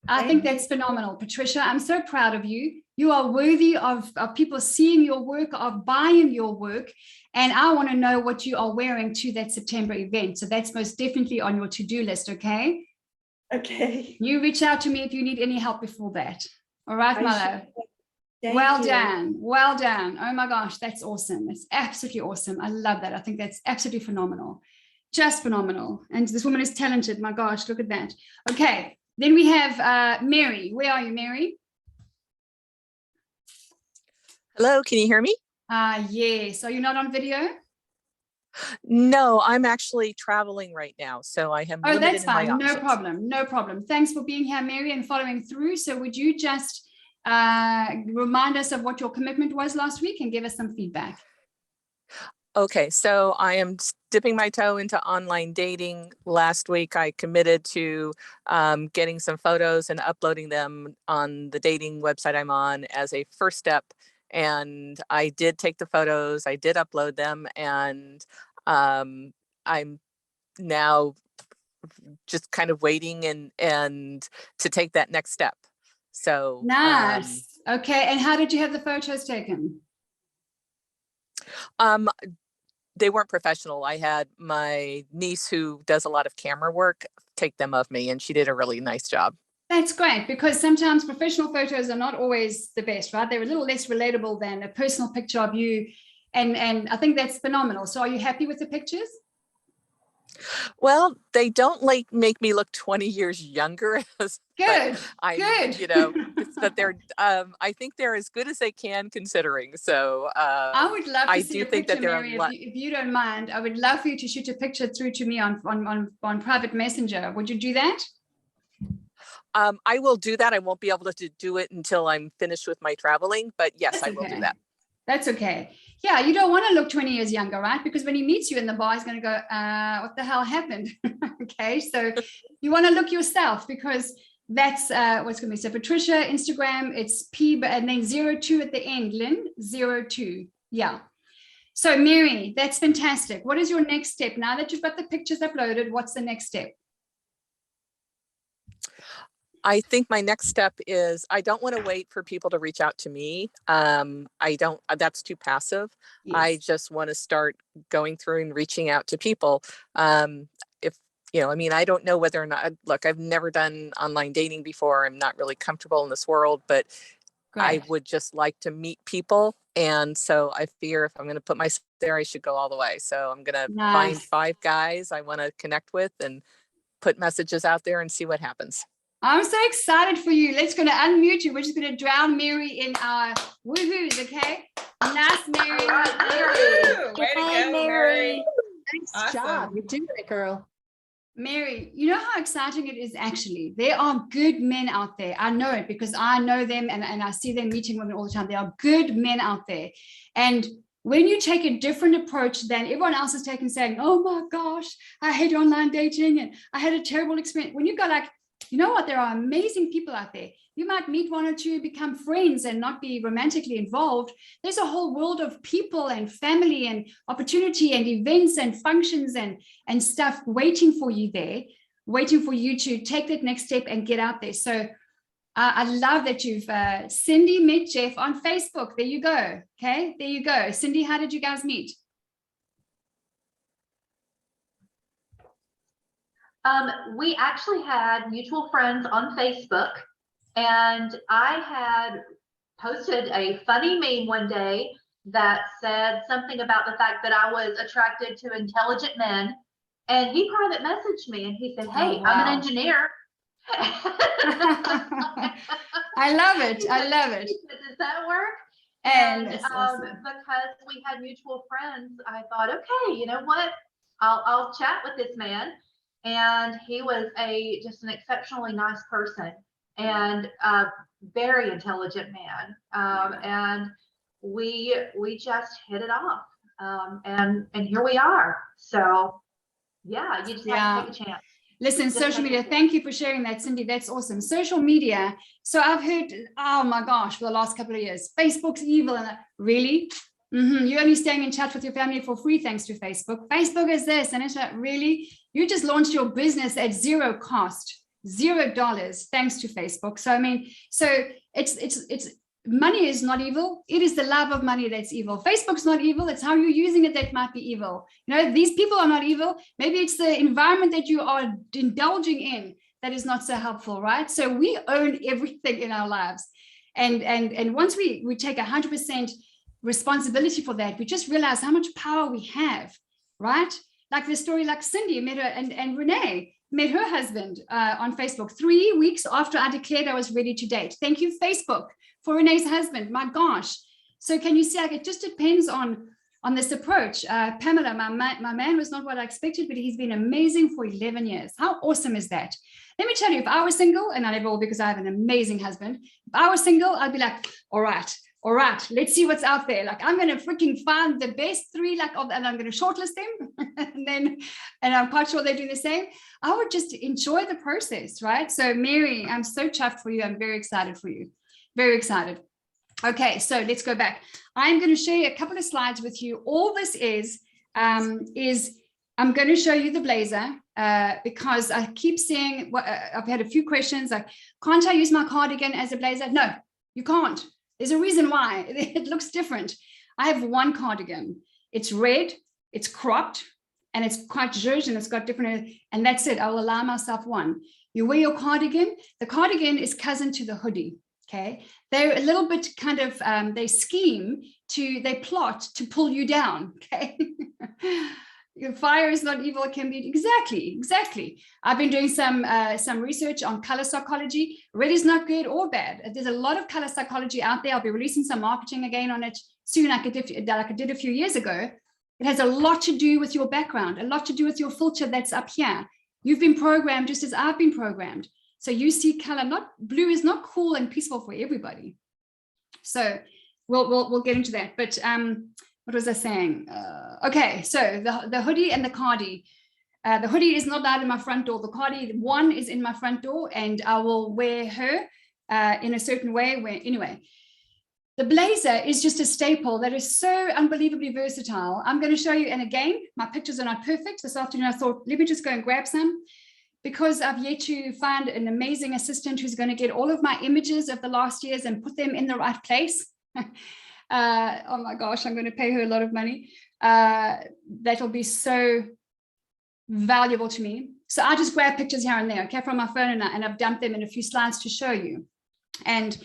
I think that's phenomenal, Patricia. I'm so proud of you. You are worthy of people seeing your work, of buying your work. And I want to know what you are wearing to that September event. So that's most definitely on your to-do list, okay? Okay. You reach out to me if you need any help before that. All right, my love. Thank Well you. done. Well done. Oh my gosh, that's awesome. That's absolutely awesome. I love that. I think that's absolutely phenomenal. Just phenomenal. And this woman is talented. My gosh, look at that. Okay. Then we have Mary. Where are you, Mary? Hello, can you hear me? Yes. Are you not on video? No, I'm actually traveling right now, so I am Oh, limited that's in my fine. No options. problem. No problem. Thanks for being here, Mary, and following through. So would you just remind us of what your commitment was last week and give us some feedback? Okay, so I am dipping my toe into online dating. Last week, I committed to getting some photos and uploading them on the dating website I'm on as a first step. And I did take the photos, I did upload them, and I'm now just kind of waiting and to take that next step. So Nice. Okay. And how did you have the photos taken? They weren't professional. I had my niece who does a lot of camera work take them of me, and she did a really nice job. That's great, because sometimes professional photos are not always the best, right? They're a little less relatable than a personal picture of you. And I think that's phenomenal. So are you happy with the pictures? Well, they don't like make me look 20 years younger. Good, good. You know, but they're, I think they're as good as they can considering. So I would love to I see do a think picture, that they're Mary, if you don't mind. I would love for you to shoot a picture through to me on private messenger. Would you do that? I will do that. I won't be able to do it until I'm finished with my traveling, but yes, That's I will okay. do that. That's okay. Yeah, you don't want to look 20 years younger, right? Because when he meets you in the bar, he's going to go, what the hell happened? Okay, so you want to look yourself, because that's what's going to be. So Patricia, Instagram, it's P, and then 02 at the end, Lynn, 02. Yeah. So Mary, that's fantastic. What is your next step? Now that you've got the pictures uploaded, what's the next step? I think my next step is I don't want to wait for people to reach out to me. That's too passive. Yes. I just want to start going through and reaching out to people. If, I mean, I don't know whether or not, look, I've never done online dating before. I'm not really comfortable in this world, but Great. I would just like to meet people. And so I fear if I'm going to put myself there, I should go all the way. So I'm going to find 5 guys I want to connect with and put messages out there and see what happens. I'm so excited for you. Let's going to unmute you. We're just going to drown Mary in our woohoos, okay? Nice, Mary. Way to go, Mary. Nice job. You're doing it, girl. Mary, you know how exciting it is actually. There are good men out there. I know it because I know them and I see them meeting women all the time. There are good men out there. And when you take a different approach than everyone else is taking, saying, oh my gosh, I hate online dating and I had a terrible experience. When you go like, you know what, there are amazing people out there. You might meet 1 or 2, become friends and not be romantically involved. There's a whole world of people and family and opportunity and events and functions and stuff waiting for you there, waiting for you to take that next step and get out there. So I love that you've, Cindy met Jeff on Facebook. There you go. Okay, there you go. Cindy, how did you guys meet? We actually had mutual friends on Facebook, and I had posted a funny meme one day that said something about the fact that I was attracted to intelligent men, and he private messaged me and he said, hey, wow. I'm an engineer. I love it. I love it. Does that work? And awesome. Because we had mutual friends, I thought, okay, you know what? I'll chat with this man. And he was just an exceptionally nice person and a very intelligent man. And we just hit it off. And here we are. So yeah, you just have to take a chance. Listen, social media, thank you for sharing that, Cindy. That's awesome. Social media. So I've heard, oh my gosh, for the last couple of years, Facebook's evil. And really? You're only staying in chat with your family for free thanks to Facebook. Facebook is this, and it's not really, you just launched your business at zero cost, $0 thanks to Facebook. So I mean, so it's money is not evil. It is the love of money that's evil. Facebook's not evil. It's how you're using it that might be evil. You know, these people are not evil. Maybe it's the environment that you are indulging in that is not so helpful, right? So we own everything in our lives. And once we take 100% responsibility for that, we just realize how much power we have, right? Like the story, like Cindy met her and Renee met her husband on Facebook 3 weeks after I declared I was ready to date. Thank you, Facebook, for Renee's husband. My gosh. So can you see, like, it just depends on this approach. Pamela, my man was not what I expected, but he's been amazing for 11 years. How awesome is that? Let me tell you, if I was single, and I never will because I have an amazing husband, if I was single, I'd be like, all right, let's see what's out there. Like, I'm going to freaking find the best 3, like, and I'm going to shortlist them. and I'm quite sure they're doing the same. I would just enjoy the process, right? So Mary, I'm so chuffed for you. I'm very excited for you. Very excited. Okay, so let's go back. I'm going to share a couple of slides with you. All this is I'm going to show you the blazer because I keep seeing, I've had a few questions like, can't I use my cardigan as a blazer? No, you can't. There's a reason why. It looks different. I have one cardigan. It's red, it's cropped, and it's quite zhuzh, and it's got different, and that's it. I will allow myself one. You wear your cardigan. The cardigan is cousin to the hoodie. Okay, they're a little bit kind of, they plot to pull you down. Okay. Your fire is not evil, it can be exactly. I've been doing some research on color psychology. Red is not good or bad. There's a lot of color psychology out there. I'll be releasing some marketing again on it soon, like I did a few years ago. It has a lot to do with your background, a lot to do with your filter that's up here. You've been programmed just as I've been programmed. So you see color, not blue is not cool and peaceful for everybody. So we'll get into that. But what was I saying? Okay, so the hoodie and the cardi. The hoodie is not out in my front door. The cardi, one is in my front door, and I will wear her in a certain way. Anyway, the blazer is just a staple that is so unbelievably versatile. I'm going to show you, and again, my pictures are not perfect. This afternoon, I thought, let me just go and grab some, because I've yet to find an amazing assistant who's going to get all of my images of the last years and put them in the right place. Oh my gosh, I'm going to pay her a lot of money. That'll be so valuable to me. So I just grab pictures here and there, okay, from my phone, and I've dumped them in a few slides to show you. And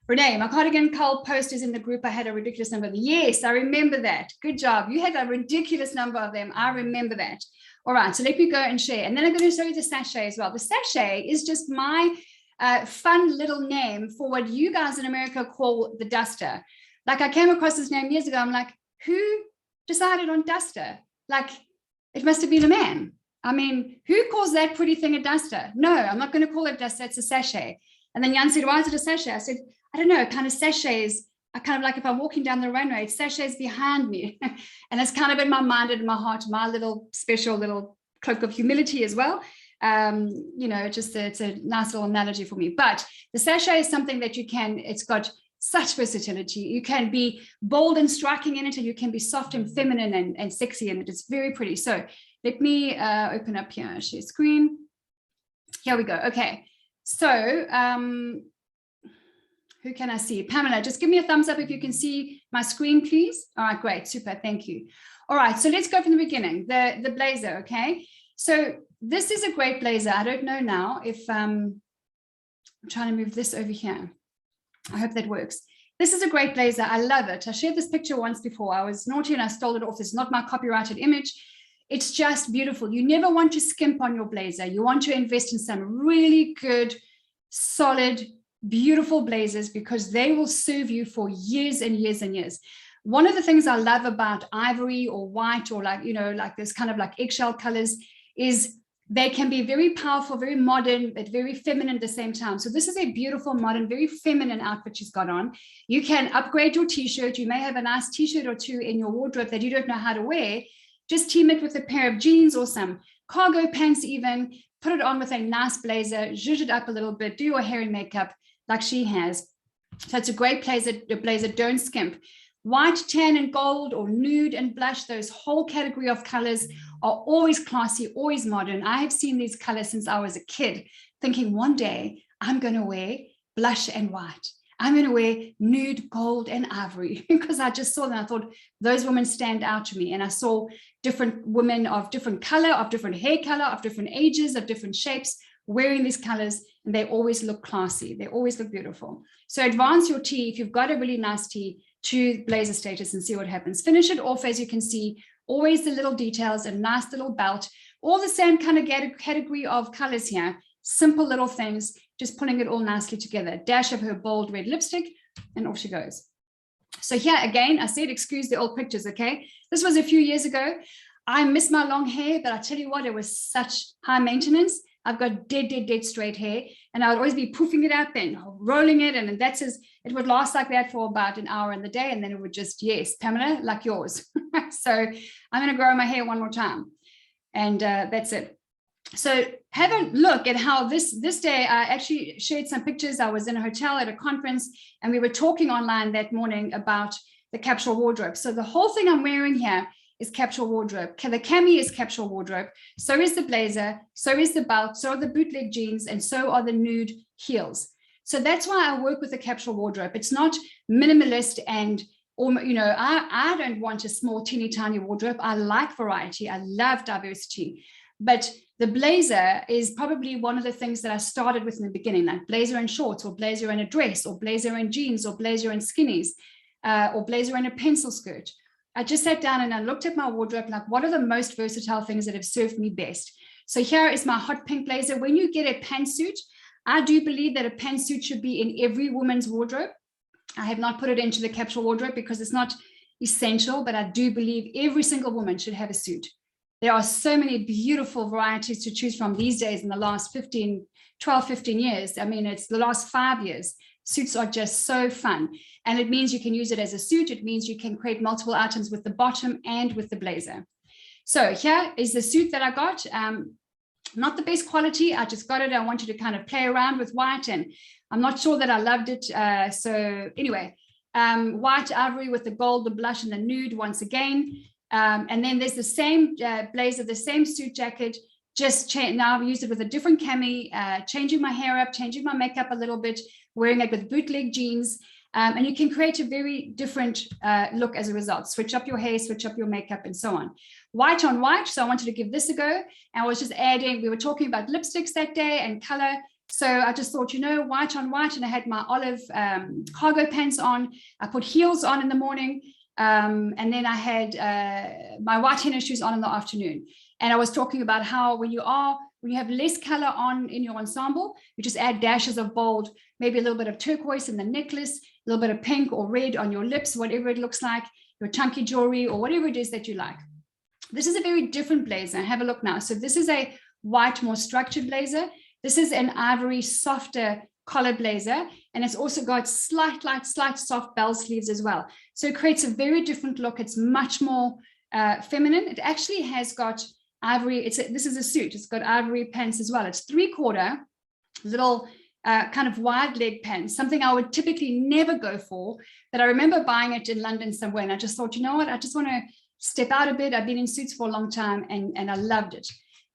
Renee, my cardigan cull post is in the group. I had a ridiculous number. Yes, I remember that. Good job. You had a ridiculous number of them. I remember that. All right, so let me go and share. And then I'm going to show you the sachet as well. The sachet is just my fun little name for what you guys in America call the duster. Like, I came across this name years ago. I'm like, who decided on duster? Like, it must have been a man. I mean, who calls that pretty thing a duster? No, I'm not going to call it duster. It's a sachet. And then Jan said, why is it a sachet? I said, I don't know, kind of sachets. I kind of like, if I'm walking down the runway, it sachets behind me. And it's kind of in my mind and in my heart, my little special little cloak of humility as well. You know, it's a nice little analogy for me. But the sachet is something that it's got such versatility. You can be bold and striking in it, and you can be soft and feminine and sexy in it. It's very pretty. So let me open up here, share screen. Here we go. Okay. So who can I see? Pamela, just give me a thumbs up if you can see my screen, please. All right, great, super, thank you. All right, so let's go from the beginning, the blazer, okay? So this is a great blazer. I don't know now if, I'm trying to move this over here. I hope that works. This is a great blazer, I love it. I shared this picture once before. I was naughty and I stole it off. This is not my copyrighted image. It's just beautiful. You never want to skimp on your blazer. You want to invest in some really good, solid, beautiful blazers, because they will serve you for years and years and years. One of the things I love about ivory or white, or like, you know, like this kind of like eggshell colors, is they can be very powerful, very modern, but very feminine at the same time. So this is a beautiful, modern, very feminine outfit she's got on. You can upgrade your t-shirt. You may have a nice t-shirt or two in your wardrobe that you don't know how to wear. Just team it with a pair of jeans or some cargo pants even, put it on with a nice blazer, zhuzh it up a little bit, do your hair and makeup like she has. So it's a great blazer, don't skimp. White, tan, and gold, or nude and blush, those whole category of colors are always classy, always modern. I have seen these colors since I was a kid, thinking one day I'm going to wear blush and white. I'm going to wear nude, gold, and ivory, because I just saw them. I thought those women stand out to me. And I saw different women of different color, of different hair color, of different ages, of different shapes, wearing these colors, and they always look classy. They always look beautiful. So advance your tee. If you've got a really nice tee, to blazer status and see what happens. Finish it off, as you can see, always the little details, a nice little belt, all the same kind of category of colors here, simple little things, just pulling it all nicely together. Dash of her bold red lipstick, and off she goes. So here again, I said, excuse the old pictures, okay? This was a few years ago. I miss my long hair, but I tell you what, it was such high maintenance. I've got dead straight hair, and I would always be poofing it up and rolling it, and that's it would last like that for about an hour in the day, and then it would just, yes, Pamela, like yours. So I'm going to grow my hair one more time, and that's it. So have a look at how this day, I actually shared some pictures. I was in a hotel at a conference, and we were talking online that morning about the capsule wardrobe. So the whole thing I'm wearing here is capsule wardrobe. The cami is capsule wardrobe. So is the blazer, so is the belt, so are the bootleg jeans, and so are the nude heels. So that's why I work with the capsule wardrobe. It's not minimalist and, you know, I don't want a small teeny tiny wardrobe. I like variety. I love diversity. But the blazer is probably one of the things that I started with in the beginning, like blazer and shorts, or blazer and a dress, or blazer and jeans, or blazer and skinnies, or blazer and a pencil skirt. I just sat down and I looked at my wardrobe, like, what are the most versatile things that have served me best? So here is my hot pink blazer. When you get a pantsuit, I do believe that a pantsuit should be in every woman's wardrobe. I have not put it into the capsule wardrobe because it's not essential, but I do believe every single woman should have a suit. There are so many beautiful varieties to choose from these days in the last 12, 15 years. I mean, it's the last 5 years. Suits are just so fun. And it means you can use it as a suit. It means you can create multiple items with the bottom and with the blazer. So here is the suit that I got. Not the best quality. I just got it. I wanted to kind of play around with white, and I'm not sure that I loved it. So anyway, white ivory with the gold, the blush, and the nude once again. And then there's the same blazer, the same suit jacket, just now I've used it with a different cami, changing my hair up, changing my makeup a little bit, wearing it with bootleg jeans. And you can create a very different look as a result. Switch up your hair, switch up your makeup, and so on. White on white. So I wanted to give this a go. And I was just adding, we were talking about lipsticks that day and color. So I just thought, you know, white on white. And I had my olive cargo pants on. I put heels on in the morning. And then I had my white tennis shoes on in the afternoon. And I was talking about how when you have less color on in your ensemble, you just add dashes of bold, maybe a little bit of turquoise in the necklace, a little bit of pink or red on your lips, whatever it looks like, your chunky jewelry or whatever it is that you like. This is a very different blazer. Have a look now. So this is a white, more structured blazer. This is an ivory, softer collar blazer. And it's also got slight soft bell sleeves as well. So it creates a very different look. It's much more feminine. It actually has got ivory. This is a suit. It's got ivory pants as well. It's 3/4 little kind of wide leg pants, something I would typically never go for, but I remember buying it in London somewhere. And I just thought, you know what? I just want to step out a bit. I've been in suits for a long time and I loved it.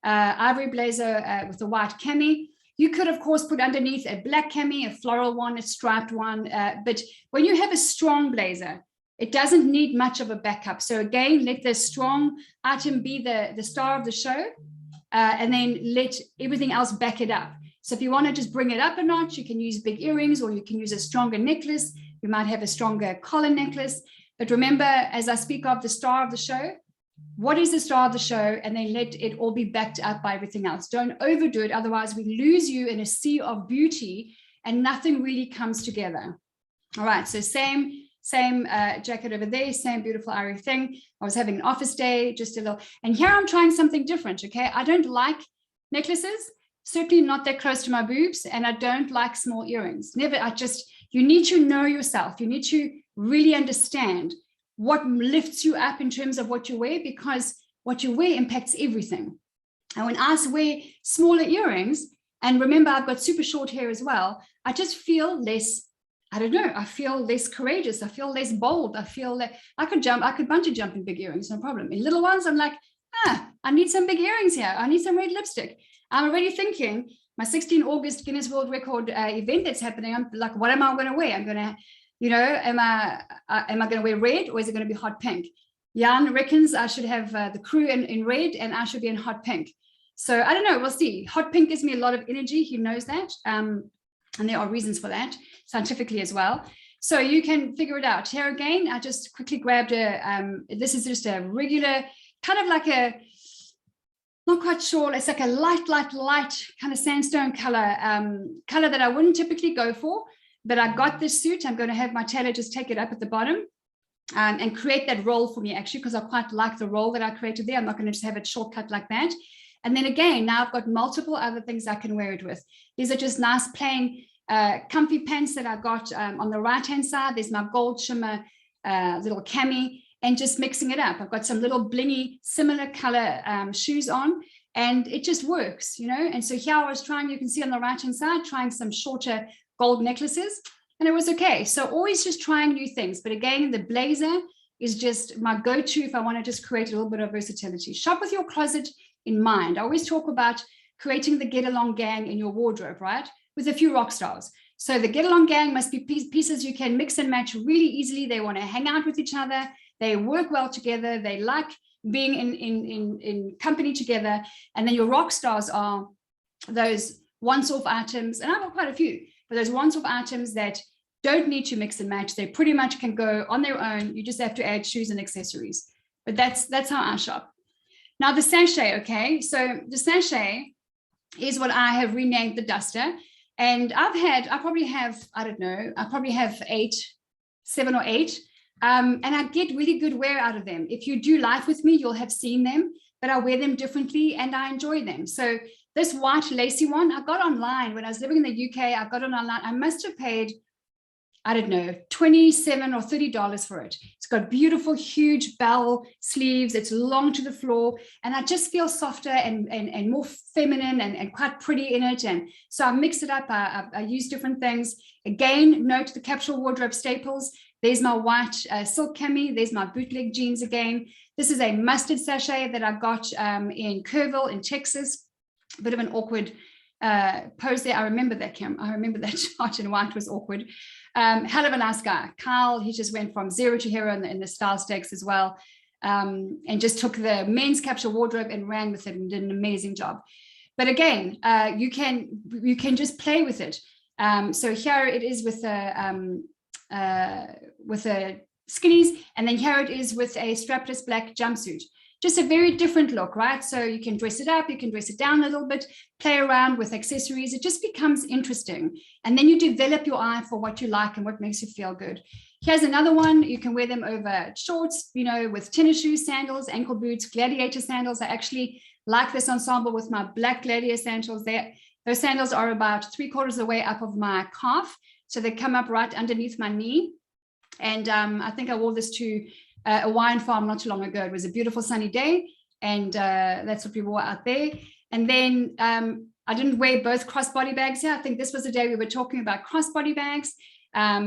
Ivory blazer with a white cami. You could, of course, put underneath a black cami, a floral one, a striped one. But when you have a strong blazer, it doesn't need much of a backup. So again, let the strong item be the star of the show, and then let everything else back it up. So if you want to just bring it up a notch, you can use big earrings, or you can use a stronger necklace. You might have a stronger collar necklace. But remember, as I speak of the star of the show, what is the star of the show? And then let it all be backed up by everything else. Don't overdo it. Otherwise, we lose you in a sea of beauty and nothing really comes together. All right, so same jacket over there, same beautiful ivory thing. I was having an office day, just a little, and here I'm trying something different, okay? I don't like necklaces, certainly not that close to my boobs, and I don't like small earrings. Never, you need to know yourself. You need to really understand what lifts you up in terms of what you wear, because what you wear impacts everything. And when I wear smaller earrings, and remember, I've got super short hair as well, I just feel less I don't know, I feel less courageous. I feel less bold. I feel that I could bungee jump in big earrings, no problem. In little ones, I'm like, I need some big earrings here. I need some red lipstick. I'm already thinking my 16 August Guinness World Record event that's happening. I'm like, what am I going to wear? I'm going to, you know, am I going to wear red, or is it going to be hot pink? Jan reckons I should have the crew in red and I should be in hot pink. So I don't know, we'll see. Hot pink gives me a lot of energy. He knows that. And there are reasons for that, scientifically as well. So you can figure it out. Here again, I just quickly grabbed this is just a regular, kind of like a, not quite sure, it's like a light kind of sandstone color, color that I wouldn't typically go for, but I got this suit. I'm going to have my tailor just take it up at the bottom and create that roll for me, actually, because I quite like the roll that I created there. I'm not going to just have it shortcut like that. And then again, now I've got multiple other things I can wear it with. These are just nice plain comfy pants that I got on the right-hand side. There's my gold shimmer little cami, and just mixing it up. I've got some little blingy, similar color shoes on, and it just works, you know? And so here I was trying, you can see on the right-hand side, trying some shorter gold necklaces, and it was okay. So always just trying new things. But again, the blazer is just my go-to if I want to just create a little bit of versatility. Shop with your closet in mind. I always talk about creating the get-along gang in your wardrobe, right? With a few rock stars. So the get-along gang must be pieces you can mix and match really easily. They want to hang out with each other. They work well together. They like being in company together. And then your rock stars are those once-off items. And I've got quite a few, but those once-off items that don't need to mix and match. They pretty much can go on their own. You just have to add shoes and accessories. But that's how I shop. Now the sachet, okay? So the sachet is what I have renamed the duster. And I probably have 7 or 8. And I get really good wear out of them. If you do life with me, you'll have seen them, but I wear them differently and I enjoy them. So this white lacy one, I got online when I was living in the UK. I got it online. I must have paid, I don't know, $27 or $30 for it. It's got beautiful, huge bell sleeves. It's long to the floor. And I just feel softer and more feminine and quite pretty in it. And so I mix it up. I use different things. Again, note the capsule wardrobe staples. There's my white silk cami. There's my bootleg jeans again. This is a mustard sachet that I got in Kerrville in Texas. A bit of an awkward pose there. I remember that, Kim. I remember that shot in white was awkward. Hell of a nice guy. Kyle, he just went from zero to hero in the style stakes as well. And just took the men's capsule wardrobe and ran with it and did an amazing job. But again, you can just play with it. So here it is with a skinnies, and then here it is with a strapless black jumpsuit. Just a very different look, right? So you can dress it up, you can dress it down a little bit, play around with accessories. It just becomes interesting. And then you develop your eye for what you like and what makes you feel good. Here's another one. You can wear them over shorts, you know, with tennis shoes, sandals, ankle boots, gladiator sandals. I actually like this ensemble with my black gladiator sandals there. Those sandals are about 3/4 of the way up of my calf. So they come up right underneath my knee. And I think I wore this to a wine farm not too long ago. It was a beautiful sunny day, and that's what we wore out there. And then I didn't wear both crossbody bags here. I think this was the day we were talking about crossbody bags,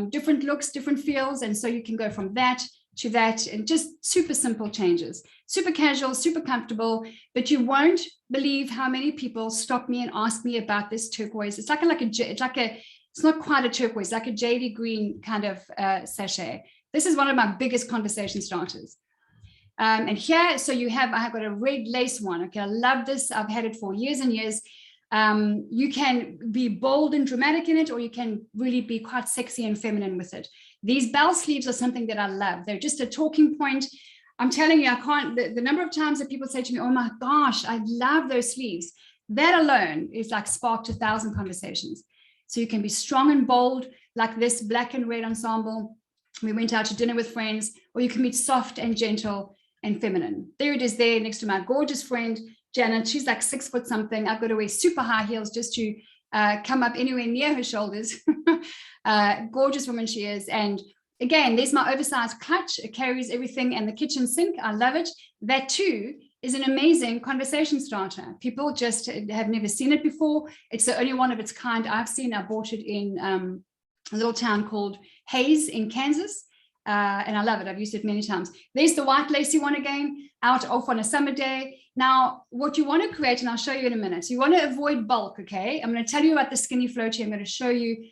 different looks, different feels. And so you can go from that to that, and just super simple changes, super casual, super comfortable. But you won't believe how many people stop me and ask me about this turquoise. It's it's not quite a turquoise, like a jadey green kind of sachet. This is one of my biggest conversation starters. And here, so I've got a red lace one. Okay, I love this. I've had it for years and years. You can be bold and dramatic in it, or you can really be quite sexy and feminine with it. These bell sleeves are something that I love. They're just a talking point. I'm telling you, the number of times that people say to me, oh my gosh, I love those sleeves. That alone is like sparked 1,000 conversations. So you can be strong and bold, like this black and red ensemble. We went out to dinner with friends, or you can be soft and gentle and feminine. There it is there next to my gorgeous friend, Janet. She's like 6 foot something. I've got to wear super high heels just to come up anywhere near her shoulders. Gorgeous woman she is. And again, there's my oversized clutch. It carries everything, and the kitchen sink. I love it. That too is an amazing conversation starter. People just have never seen it before. It's the only one of its kind I've seen. I bought it in a little town called Hayes in Kansas. And I love it. I've used it many times. There's the white lacy one again, out off on a summer day. Now, what you want to create, and I'll show you in a minute. So you want to avoid bulk, okay? I'm going to tell you about the skinny floaty. I'm going to show you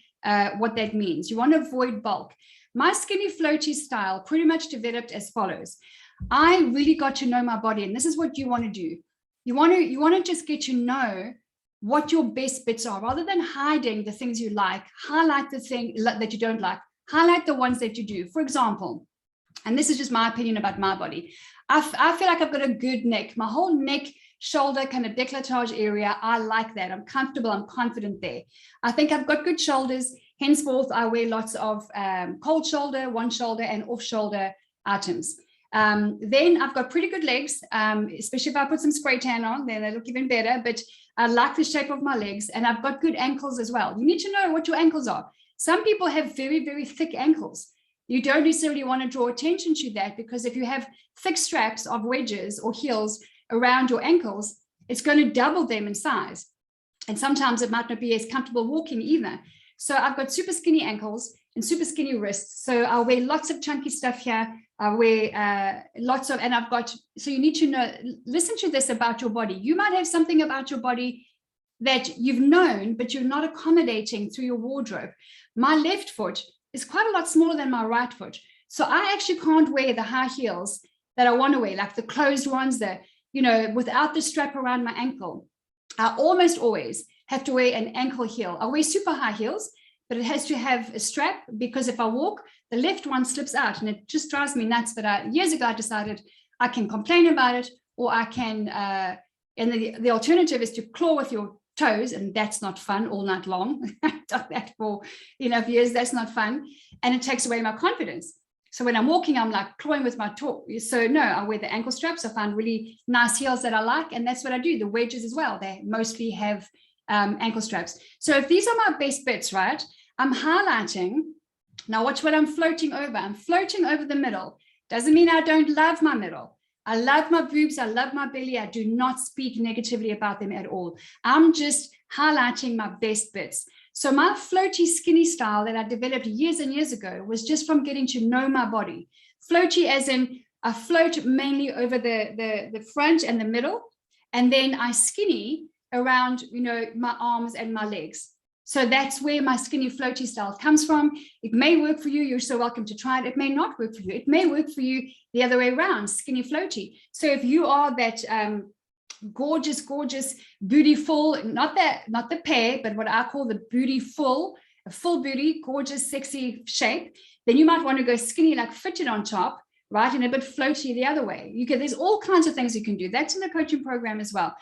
what that means. You want to avoid bulk. My skinny floaty style pretty much developed as follows. I really got to know my body, and this is what you want to do. You want to just get to know what your best bits are, rather than hiding the things you like. Highlight the thing that you don't like. Highlight the ones that you do. For example, and this is just my opinion about my body, I feel like I've got a good neck. My whole neck, shoulder kind of décolletage area, I like that. I'm comfortable, I'm confident there. I think I've got good shoulders. Henceforth, I wear lots of cold shoulder, one shoulder, and off shoulder items. Then I've got pretty good legs, especially if I put some spray tan on, then they look even better. But I like the shape of my legs, and I've got good ankles as well. You need to know what your ankles are. Some people have very, very thick ankles. You don't necessarily want to draw attention to that, because if you have thick straps of wedges or heels around your ankles, it's going to double them in size. And sometimes it might not be as comfortable walking either. So I've got super skinny ankles and super skinny wrists. So I'll wear lots of chunky stuff here. I wear lots of, and I've got, so you need to know, listen to this about your body. You might have something about your body that you've known, but you're not accommodating through your wardrobe. My left foot is quite a lot smaller than my right foot. So I actually can't wear the high heels that I want to wear, like the closed ones that, you know, without the strap around my ankle. I almost always have to wear an ankle heel. I wear super high heels, but it has to have a strap, because if I walk, the left one slips out, and it just drives me nuts. But years ago, I decided I can complain about it, or I can, and the alternative is to claw with your toes, and that's not fun all night long. I've done that for enough years. That's not fun, and it takes away my confidence. So when I'm walking, I'm like clawing with my toe. So no, I wear the ankle straps. I find really nice heels that I like, and that's what I do. The wedges as well, they mostly have ankle straps. So if these are my best bits, right, I'm highlighting. Now watch what I'm floating over. I'm floating over the middle. Doesn't mean I don't love my middle. I love my boobs. I love my belly. I do not speak negatively about them at all. I'm just highlighting my best bits. So my floaty skinny style that I developed years and years ago was just from getting to know my body. Floaty as in I float mainly over the front and the middle, and then I skinny around, you know, my arms and my legs. So that's where my skinny floaty style comes from. It may work for you. You're so welcome to try it. It may not work for you. It may work for you the other way around, skinny floaty. So if you are that gorgeous, booty full, not the pear, but what I call the booty full, a full booty, gorgeous, sexy shape, then you might want to go skinny, like fitted on top, right? And a bit floaty the other way. There's all kinds of things you can do. That's in the coaching program as well.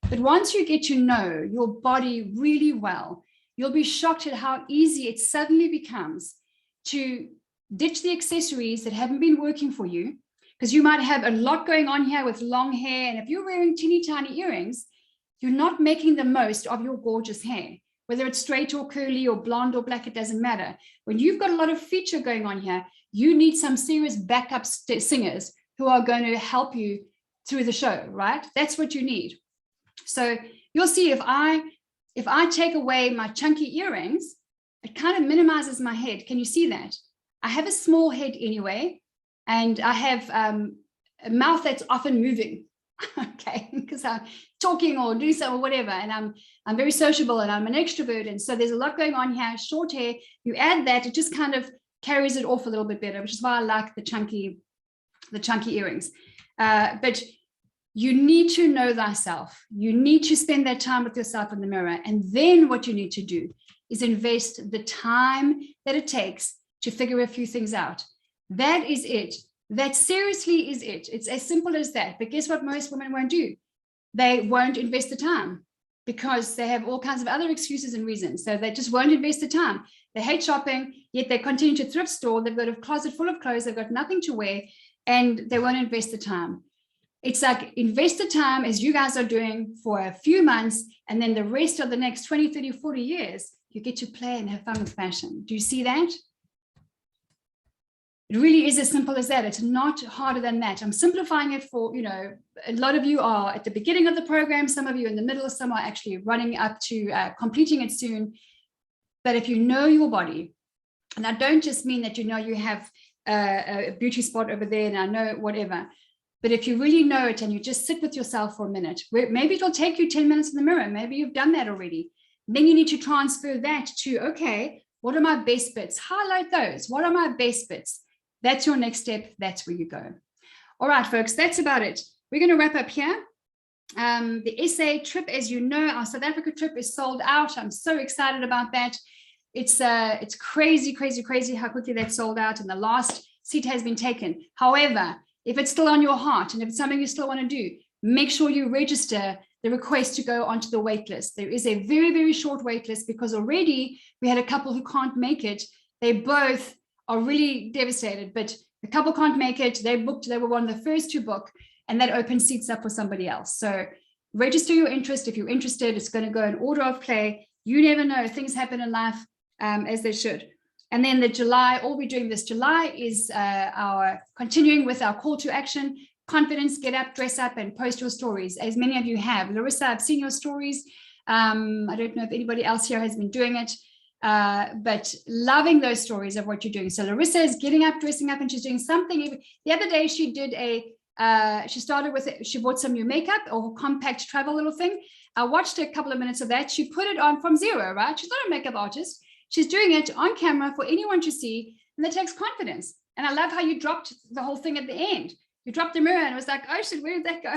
But once you get to know your body really well, you'll be shocked at how easy it suddenly becomes to ditch the accessories that haven't been working for you, because you might have a lot going on here with long hair. And if you're wearing teeny tiny earrings, you're not making the most of your gorgeous hair, whether it's straight or curly or blonde or black, it doesn't matter. When you've got a lot of feature going on here, you need some serious backup singers who are going to help you through the show, right? That's what you need. So you'll see if I take away my chunky earrings, it kind of minimizes my head. Can you see that? I have a small head anyway, and I have a mouth that's often moving, okay, because I'm talking or doing something or whatever, and I'm very sociable and I'm an extrovert, and so there's a lot going on here. Short hair, you add that, it just kind of carries it off a little bit better, which is why I like the chunky earrings. But you need to know thyself. You need to spend that time with yourself in the mirror. And then what you need to do is invest the time that it takes to figure a few things out. That is it. That seriously is it. It's as simple as that. But guess what most women won't do? They won't invest the time because they have all kinds of other excuses and reasons. So they just won't invest the time. They hate shopping, yet they continue to thrift store. They've got a closet full of clothes. They've got nothing to wear, and they won't invest the time. It's like invest the time as you guys are doing for a few months, and then the rest of the next 20, 30, 40 years, you get to play and have fun with fashion. Do you see that? It really is as simple as that. It's not harder than that. I'm simplifying it for, a lot of you are at the beginning of the program, some of you in the middle, some are actually running up to completing it soon. But if you know your body, And I don't just mean that, you know, you have a beauty spot over there and I know whatever. But if you really know it and you just sit with yourself for a minute, maybe it'll take you 10 minutes in the mirror. Maybe you've done that already. Then you need to transfer that to, okay, what are my best bits? Highlight those. What are my best bits? That's your next step. That's where you go. All right, folks, that's about it. We're going to wrap up here. The SA trip, as you know, our South Africa trip is sold out. I'm so excited about that. It's crazy, crazy, crazy how quickly that's sold out and the last seat has been taken. However, if it's still on your heart and if it's something you still want to do, make sure you register the request to go onto the wait list. There is a very, very short wait list because already we had a couple who can't make it. They both are really devastated, but the couple can't make it. They booked, they were one of the first to book, and that opens seats up for somebody else. So register your interest. If you're interested, it's going to go in order of play. You never know, things happen in life as they should. And then the July, all we're doing this July is our continuing with our call to action, confidence, get up, dress up, and post your stories, as many of you have. Larissa, I've seen your stories. I don't know if anybody else here has been doing it, but loving those stories of what you're doing. So Larissa is getting up, dressing up, and she's doing something. The other day she did she started with it, she bought some new makeup or compact travel little thing. I watched a couple of minutes of that. She put it on from zero, right? She's not a makeup artist. She's doing it on camera for anyone to see, and that takes confidence. And I love how you dropped the whole thing at the end. You dropped the mirror and it was like, oh shit, where did that go?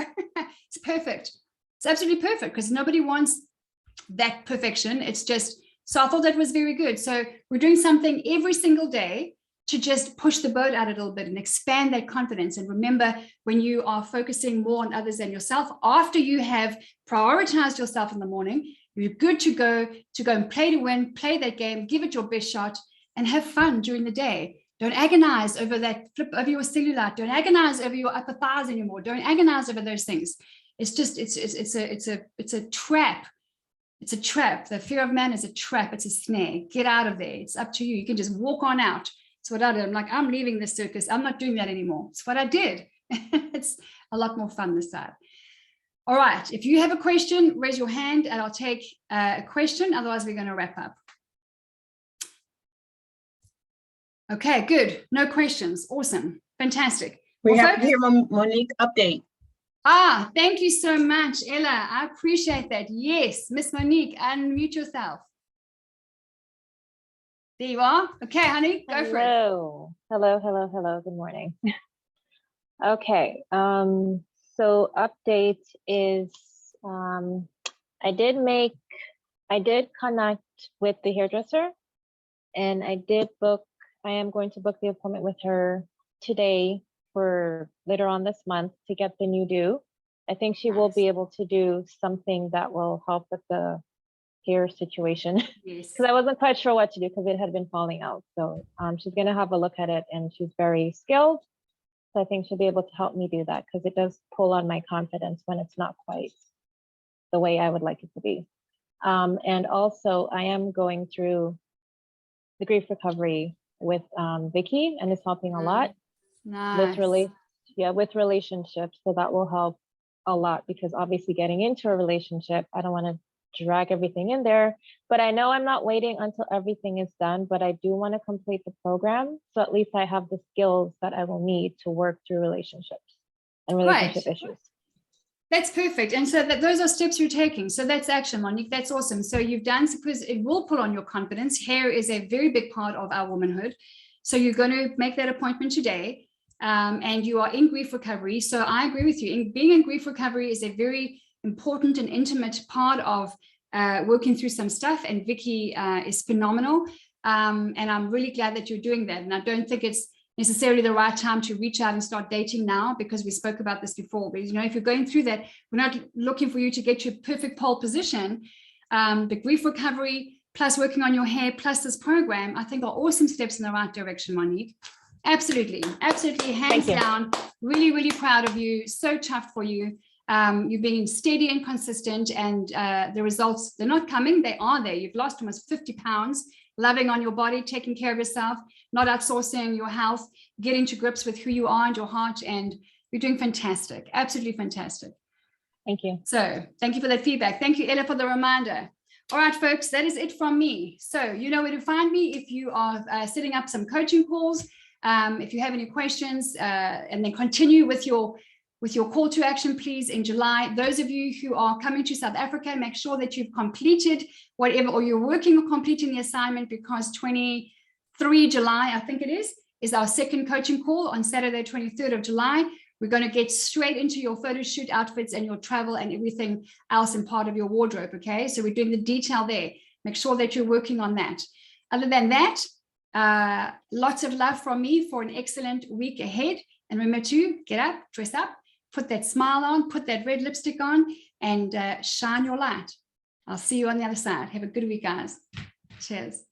It's perfect. It's absolutely perfect because nobody wants that perfection. It's just, so I thought that was very good. So we're doing something every single day to just push the boat out a little bit and expand that confidence. And remember, when you are focusing more on others than yourself, after you have prioritized yourself in the morning, you're good to go and play to win, play that game, give it your best shot, and have fun during the day. Don't agonize over that flip over your cellulite. Don't agonize over your upper thighs anymore. Don't agonize over those things. It's just, it's a trap. It's a trap. The fear of man is a trap. It's a snare. Get out of there. It's up to you. You can just walk on out. It's what I did. I'm like, I'm leaving this circus. I'm not doing that anymore. It's what I did. It's a lot more fun this time. All right. If you have a question, raise your hand and I'll take a question. Otherwise, we're going to wrap up. Okay, good. No questions. Awesome. Fantastic. We Well, have to folks- hear Monique update. Thank you so much, Ella. I appreciate that. Yes, Miss Monique, unmute yourself. There you are. Okay, honey, go for it. Hello. Good morning. Okay. So update is I did connect with the hairdresser, and I am going to book the appointment with her today for later on this month to get the new do. I think she will be able to do something that will help with the hair situation. Yes. Because I wasn't quite sure what to do because it had been falling out. So she's going to have a look at it, and she's very skilled. So I think she'll be able to help me do that because it does pull on my confidence when it's not quite the way I would like it to be. And also I am going through the grief recovery with Vicky, and it's helping a lot. Nice. With relationships. So that will help a lot because obviously getting into a relationship, I don't want to drag everything in there, but I know I'm not waiting until everything is done, but I do want to complete the program. So at least I have the skills that I will need to work through relationships and relationship issues. That's perfect. And so those are steps you're taking. So that's action, Monique. That's awesome. So you've done, because it will pull on your confidence. Hair is a very big part of our womanhood. So you're going to make that appointment today. And you are in grief recovery. So I agree with you. Being in grief recovery is a very important and intimate part of working through some stuff. And Vicky is phenomenal. And I'm really glad that you're doing that. And I don't think it's necessarily the right time to reach out and start dating now, because we spoke about this before. But you know, if you're going through that, we're not looking for you to get your perfect pole position. The grief recovery plus working on your hair plus this program, I think are awesome steps in the right direction, Monique. Absolutely, hands down. Really, really proud of you. So chuffed for you. You've been steady and consistent, and the results, they're not coming, they are there. You've lost almost 50 pounds, loving on your body, taking care of yourself, not outsourcing your health, getting to grips with who you are and your heart, and you're doing fantastic, absolutely fantastic. Thank you. So thank you for that feedback. Thank you, Ella, for the reminder. All right, folks, that is it from me. So you know where to find me if you are setting up some coaching calls. If you have any questions, and then continue with your call to action, please, in July. Those of you who are coming to South Africa, make sure that you've completed whatever, or you're working on completing the assignment, because 23 July, I think it is our second coaching call on Saturday, 23rd of July. We're going to get straight into your photo shoot outfits and your travel and everything else in part of your wardrobe. Okay, so we're doing the detail there. Make sure that you're working on that. Other than that, lots of love from me for an excellent week ahead. And remember to get up, dress up, put that smile on, put that red lipstick on, and shine your light. I'll see you on the other side. Have a good week, guys. Cheers.